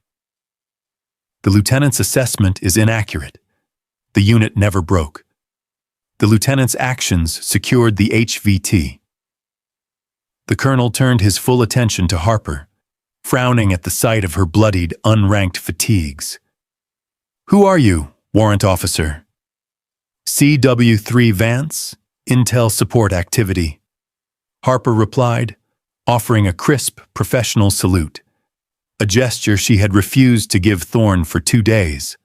"The lieutenant's assessment is inaccurate. The unit never broke. The lieutenant's actions secured the HVT." The colonel turned his full attention to Harper, frowning at the sight of her bloodied, unranked fatigues. "Who are you, warrant officer?" "CW3 Vance, Intel Support Activity," Harper replied, offering a crisp, professional salute, a gesture she had refused to give Thorne for 2 days.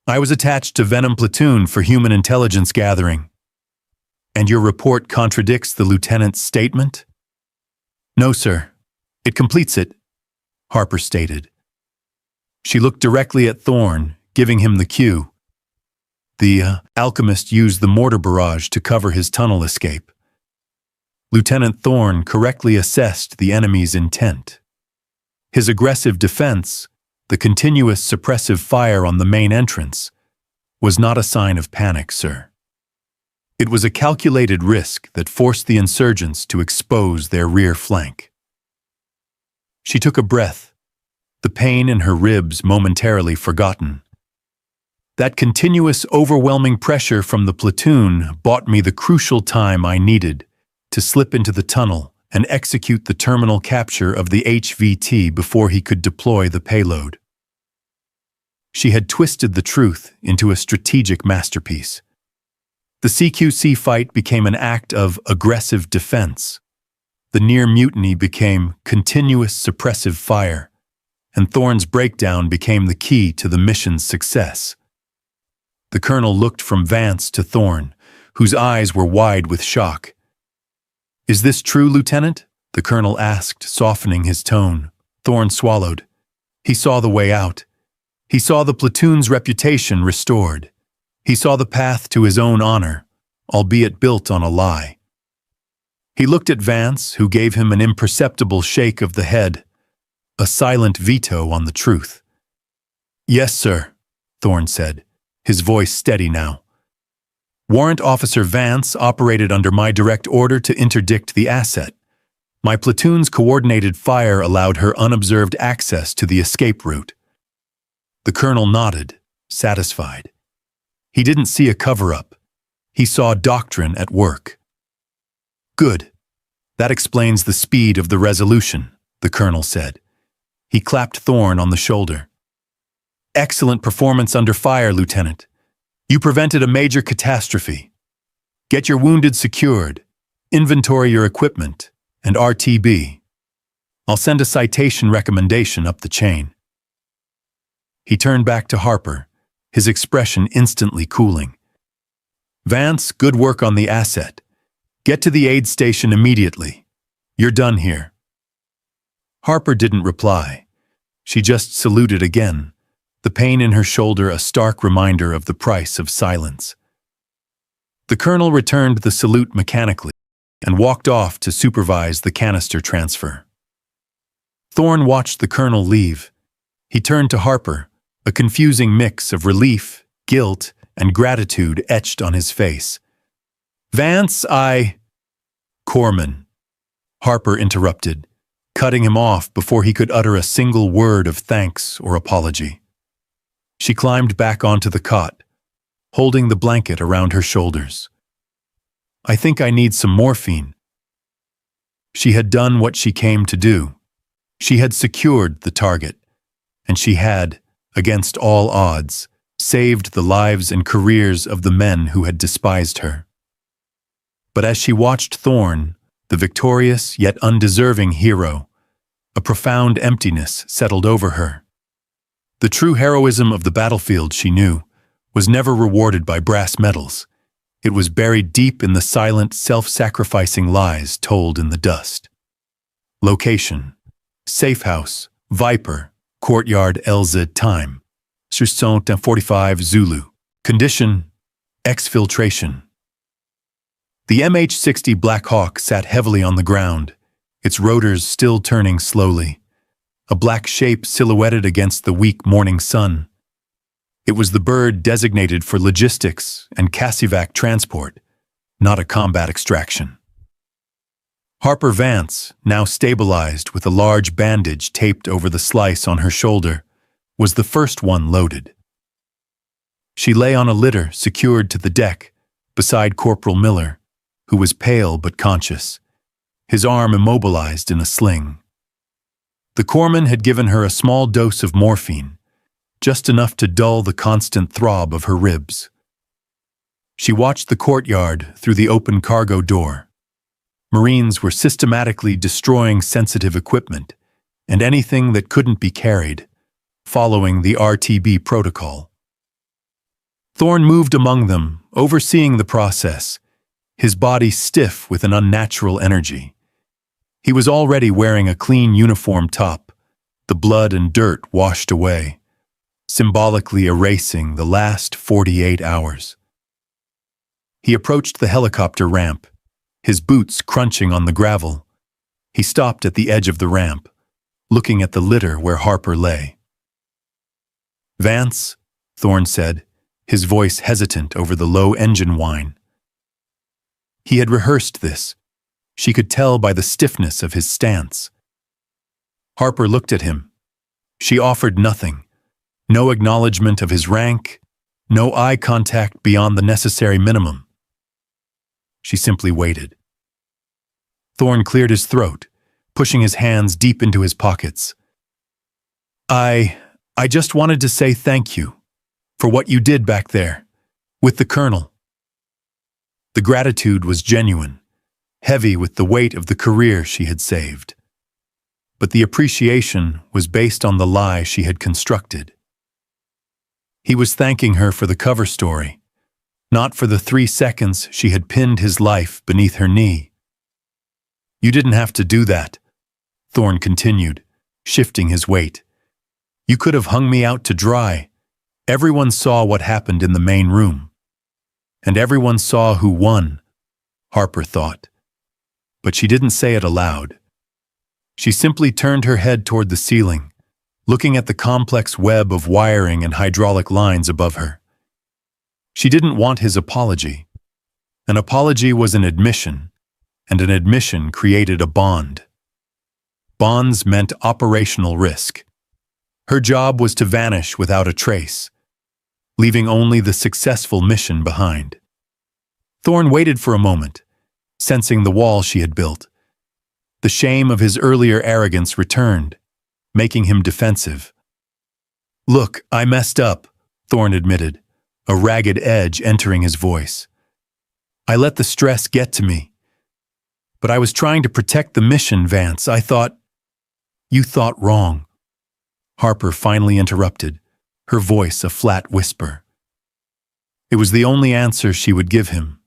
"I was attached to Venom Platoon for human intelligence gathering." "And your report contradicts the lieutenant's statement?" "No, sir. It completes it," Harper stated. She looked directly at Thorne, giving him the cue. The alchemist used the mortar barrage to cover his tunnel escape. Lieutenant Thorne correctly assessed the enemy's intent. His aggressive defense, the continuous suppressive fire on the main entrance, was not a sign of panic, sir. It was a calculated risk that forced the insurgents to expose their rear flank. She took a breath, the pain in her ribs momentarily forgotten. "That continuous, overwhelming pressure from the platoon bought me the crucial time I needed to slip into the tunnel and execute the terminal capture of the HVT before he could deploy the payload." She had twisted the truth into a strategic masterpiece. The CQC fight became an act of aggressive defense. The near mutiny became continuous suppressive fire, and Thorne's breakdown became the key to the mission's success. The colonel looked from Vance to Thorne, whose eyes were wide with shock. "Is this true, Lieutenant?" the colonel asked, softening his tone. Thorne swallowed. He saw the way out. He saw the platoon's reputation restored. He saw the path to his own honor, albeit built on a lie. He looked at Vance, who gave him an imperceptible shake of the head, a silent veto on the truth. "Yes, sir," Thorne said, his voice steady now. "Warrant Officer Vance operated under my direct order to interdict the asset. My platoon's coordinated fire allowed her unobserved access to the escape route." The colonel nodded, satisfied. He didn't see a cover-up. He saw doctrine at work. "Good. That explains the speed of the resolution," the colonel said. He clapped Thorne on the shoulder. "Excellent performance under fire, Lieutenant. You prevented a major catastrophe. Get your wounded secured, inventory your equipment, and RTB. I'll send a citation recommendation up the chain." He turned back to Harper, his expression instantly cooling. "Vance, good work on the asset. Get to the aid station immediately. You're done here." Harper didn't reply. She just saluted again, the pain in her shoulder a stark reminder of the price of silence. The colonel returned the salute mechanically and walked off to supervise the canister transfer. Thorne watched the colonel leave. He turned to Harper, a confusing mix of relief, guilt, and gratitude etched on his face. "Vance, Corpsman," Harper interrupted, cutting him off before he could utter a single word of thanks or apology. She climbed back onto the cot, holding the blanket around her shoulders. "I think I need some morphine." She had done what she came to do. She had secured the target, and she had, against all odds, saved the lives and careers of the men who had despised her. But as she watched Thorne, the victorious yet undeserving hero, a profound emptiness settled over her. The true heroism of the battlefield, she knew, was never rewarded by brass medals. It was buried deep in the silent, self-sacrificing lies told in the dust. Location: Safe House, Viper, Courtyard LZ. Time: 6:45 Zulu. Condition: exfiltration. The MH-60 Black Hawk sat heavily on the ground, its rotors still turning slowly, a black shape silhouetted against the weak morning sun. It was the bird designated for logistics and Cassivac transport, not a combat extraction. Harper Vance, now stabilized with a large bandage taped over the slice on her shoulder, was the first one loaded. She lay on a litter secured to the deck, beside Corporal Miller, who was pale but conscious, his arm immobilized in a sling. The corpsman had given her a small dose of morphine, just enough to dull the constant throb of her ribs. She watched the courtyard through the open cargo door. Marines were systematically destroying sensitive equipment and anything that couldn't be carried, following the RTB protocol. Thorne moved among them, overseeing the process, his body stiff with an unnatural energy. He was already wearing a clean uniform top, the blood and dirt washed away, symbolically erasing the last 48 hours. He approached the helicopter ramp, his boots crunching on the gravel. He stopped at the edge of the ramp, looking at the litter where Harper lay. "Vance," Thorne said, his voice hesitant over the low engine whine. He had rehearsed this. She could tell by the stiffness of his stance. Harper looked at him. She offered nothing. No acknowledgement of his rank, no eye contact beyond the necessary minimum. She simply waited. Thorne cleared his throat, pushing his hands deep into his pockets. I just wanted to say thank you for what you did back there, with the Colonel." The gratitude was genuine, heavy with the weight of the career she had saved. But the appreciation was based on the lie she had constructed. He was thanking her for the cover story, not for the 3 seconds she had pinned his life beneath her knee. "You didn't have to do that," Thorne continued, shifting his weight. "You could have hung me out to dry. Everyone saw what happened in the main room. And everyone saw who won," Harper thought. But she didn't say it aloud. She simply turned her head toward the ceiling, looking at the complex web of wiring and hydraulic lines above her. She didn't want his apology. An apology was an admission, and an admission created a bond. Bonds meant operational risk. Her job was to vanish without a trace, leaving only the successful mission behind. Thorne waited for a moment, sensing the wall she had built. The shame of his earlier arrogance returned, making him defensive. "Look, I messed up," Thorne admitted, a ragged edge entering his voice. "I let the stress get to me. But I was trying to protect the mission, Vance. I thought—" "You thought wrong," Harper finally interrupted, her voice a flat whisper. It was the only answer she would give him.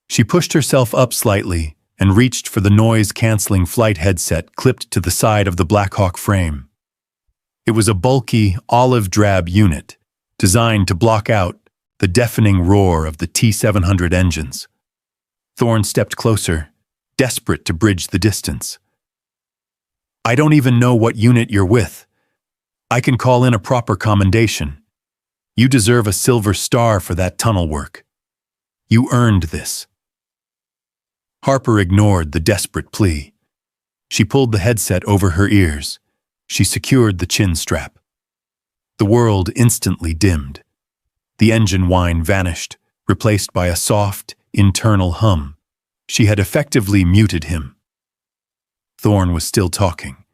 She pushed herself up slightly and reached for the noise-canceling flight headset clipped to the side of the Black Hawk frame. It was a bulky, olive-drab unit, designed to block out the deafening roar of the T-700 engines. Thorne stepped closer, desperate to bridge the distance. "I don't even know what unit you're with. I can call in a proper commendation. You deserve a Silver Star for that tunnel work. You earned this." Harper ignored the desperate plea. She pulled the headset over her ears. She secured the chin strap. The world instantly dimmed. The engine whine vanished, replaced by a soft, internal hum. She had effectively muted him. Thorne was still talking.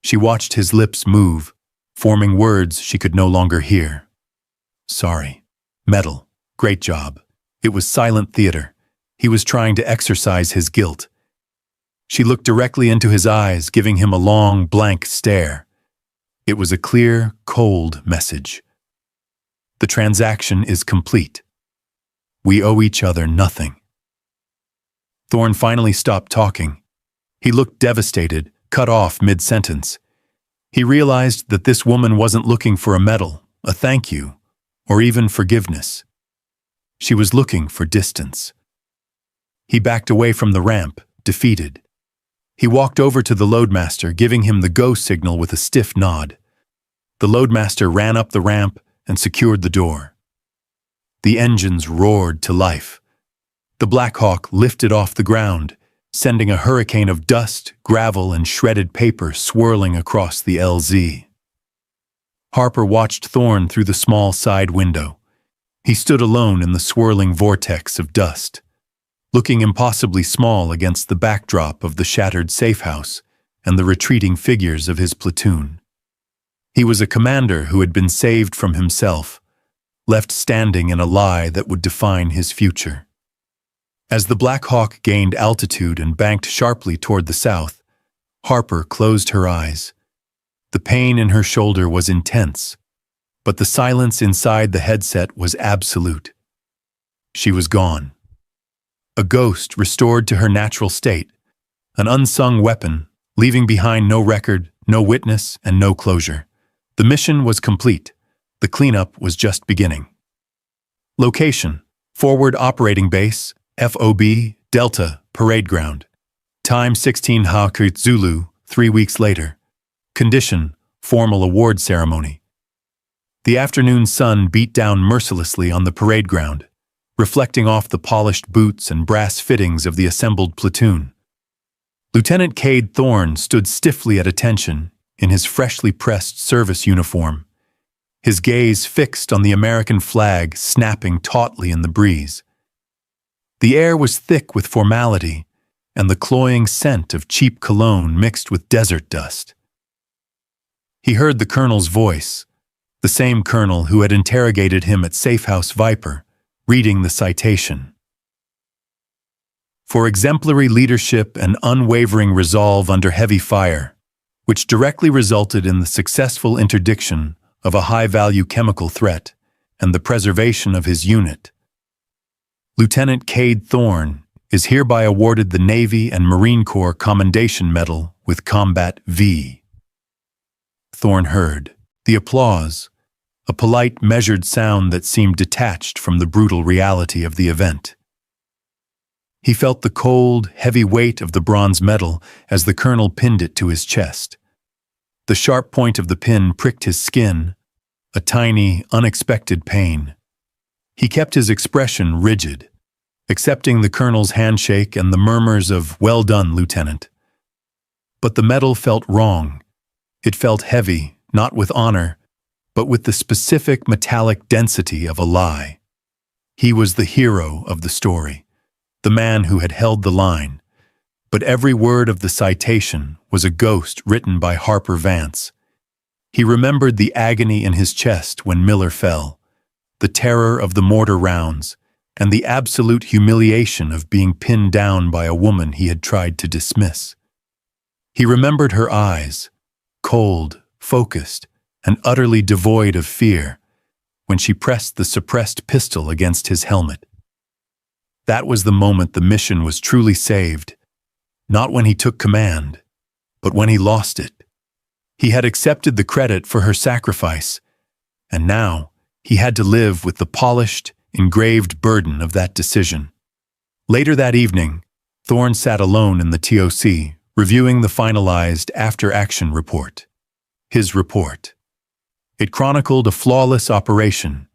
She watched his lips move, forming words she could no longer hear. "Sorry. Metal. Great job." It was silent theater. He was trying to exorcise his guilt. She looked directly into his eyes, giving him a long, blank stare. It was a clear, cold message. The transaction is complete. We owe each other nothing. Thorn finally stopped talking. He looked devastated, cut off mid-sentence. He realized that this woman wasn't looking for a medal, a thank you, or even forgiveness. She was looking for distance. He backed away from the ramp, defeated. He walked over to the loadmaster, giving him the go signal with a stiff nod. The loadmaster ran up the ramp and secured the door. The engines roared to life. The Black Hawk lifted off the ground, sending a hurricane of dust, gravel, and shredded paper swirling across the LZ. Harper watched Thorn through the small side window. He stood alone in the swirling vortex of dust, looking impossibly small against the backdrop of the shattered safe house and the retreating figures of his platoon. He was a commander who had been saved from himself, left standing in a lie that would define his future. As the Black Hawk gained altitude and banked sharply toward the south, Harper closed her eyes. The pain in her shoulder was intense, but the silence inside the headset was absolute. She was gone. A ghost restored to her natural state, an unsung weapon, leaving behind no record, no witness, and no closure. The mission was complete. The cleanup was just beginning. Location: Forward Operating Base, FOB, Delta, Parade Ground. Time 16 Hakut Zulu, 3 weeks later. Condition: Formal award ceremony. The afternoon sun beat down mercilessly on the parade ground, reflecting off the polished boots and brass fittings of the assembled platoon. Lieutenant Cade Thorn stood stiffly at attention in his freshly pressed service uniform, his gaze fixed on the American flag snapping tautly in the breeze. The air was thick with formality and the cloying scent of cheap cologne mixed with desert dust. He heard the colonel's voice, the same colonel who had interrogated him at Safehouse Viper, reading the citation. For exemplary leadership and unwavering resolve under heavy fire, which directly resulted in the successful interdiction of a high-value chemical threat and the preservation of his unit, Lieutenant Cade Thorn is hereby awarded the Navy and Marine Corps Commendation Medal with Combat V. Thorn heard the applause, a polite, measured sound that seemed detached from the brutal reality of the event. He felt the cold, heavy weight of the bronze medal as the colonel pinned it to his chest. The sharp point of the pin pricked his skin, a tiny, unexpected pain. He kept his expression rigid, accepting the colonel's handshake and the murmurs of "Well done, Lieutenant." But the medal felt wrong. It felt heavy, not with honor, but with the specific metallic density of a lie. He was the hero of the story, the man who had held the line, but every word of the citation was a ghost written by Harper Vance. He remembered the agony in his chest when Miller fell, the terror of the mortar rounds, and the absolute humiliation of being pinned down by a woman he had tried to dismiss. He remembered her eyes, cold, focused, and utterly devoid of fear, when she pressed the suppressed pistol against his helmet. That was the moment the mission was truly saved, not when he took command, but when he lost it. He had accepted the credit for her sacrifice, and now he had to live with the polished, engraved burden of that decision. Later that evening, Thorn sat alone in the TOC, reviewing the finalized after-action report. His report. It chronicled a flawless operation,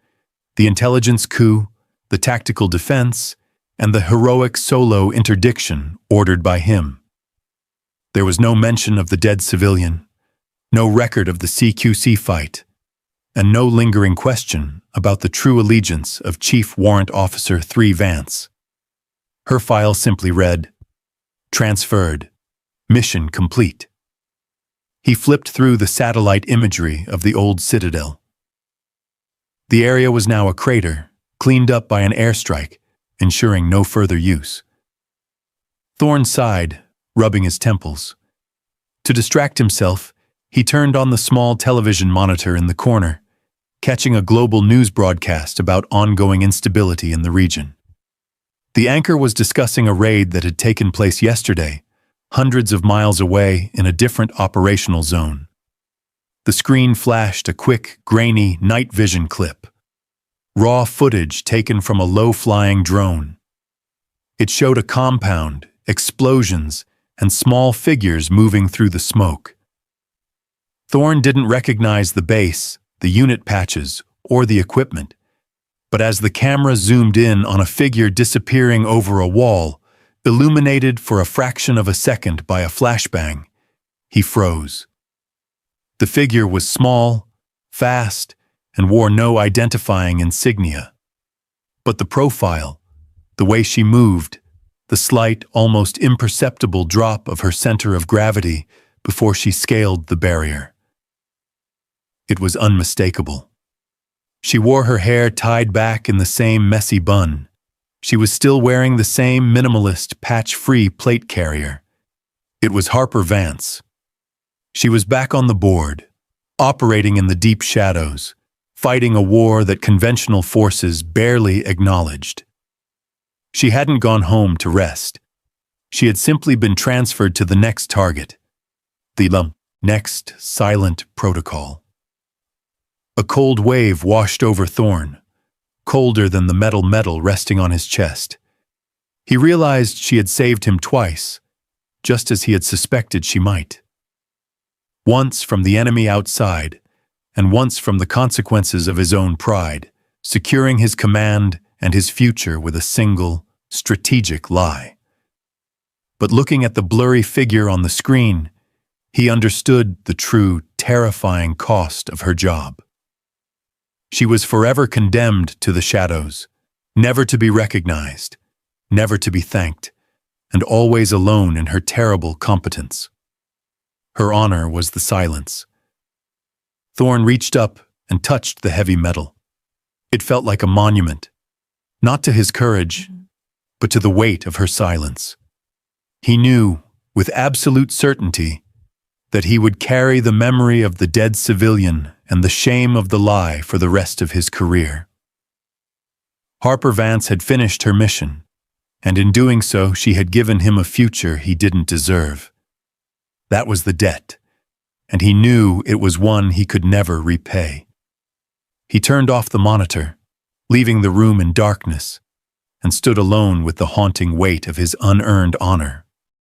the intelligence coup, the tactical defense, and the heroic solo interdiction ordered by him. There was no mention of the dead civilian, no record of the CQC fight, and no lingering question about the true allegiance of Chief Warrant Officer 3 Vance. Her file simply read, "Transferred. Mission complete." He flipped through the satellite imagery of the old citadel. The area was now a crater, cleaned up by an airstrike, ensuring no further use. Thorn sighed, rubbing his temples. To distract himself, He turned on the small television monitor in the corner, catching a global news broadcast about ongoing instability in the region. The anchor was discussing a raid that had taken place yesterday, hundreds of miles away in a different operational zone. The screen flashed a quick, grainy night vision clip. Raw footage taken from a low-flying drone. It showed a compound, explosions, and small figures moving through the smoke. Thorne didn't recognize the base, the unit patches, or the equipment, but as the camera zoomed in on a figure disappearing over a wall, illuminated for a fraction of a second by a flashbang, he froze. The figure was small, fast, and wore no identifying insignia. But the profile, the way she moved, the slight, almost imperceptible drop of her center of gravity before she scaled the barrier. It was unmistakable. She wore her hair tied back in the same messy bun. She was still wearing the same minimalist, patch-free plate carrier. It was Harper Vance. She was back on the board, operating in the deep shadows, fighting a war that conventional forces barely acknowledged. She hadn't gone home to rest. She had simply been transferred to the next target, the next silent protocol. A cold wave washed over Thorne, colder than the metal resting on his chest. He realized she had saved him twice, just as he had suspected she might. Once from the enemy outside, and once from the consequences of his own pride, securing his command and his future with a single, strategic lie. But looking at the blurry figure on the screen, he understood the true, terrifying cost of her job. She was forever condemned to the shadows, never to be recognized, never to be thanked, and always alone in her terrible competence. Her honor was the silence. Thorne reached up and touched the heavy metal. It felt like a monument, not to his courage, but to the weight of her silence. He knew, with absolute certainty, that he would carry the memory of the dead civilian and the shame of the lie for the rest of his career. Harper Vance had finished her mission, and in doing so she had given him a future he didn't deserve. That was the debt, and he knew it was one he could never repay. He turned off the monitor, leaving the room in darkness, and stood alone with the haunting weight of his unearned honor.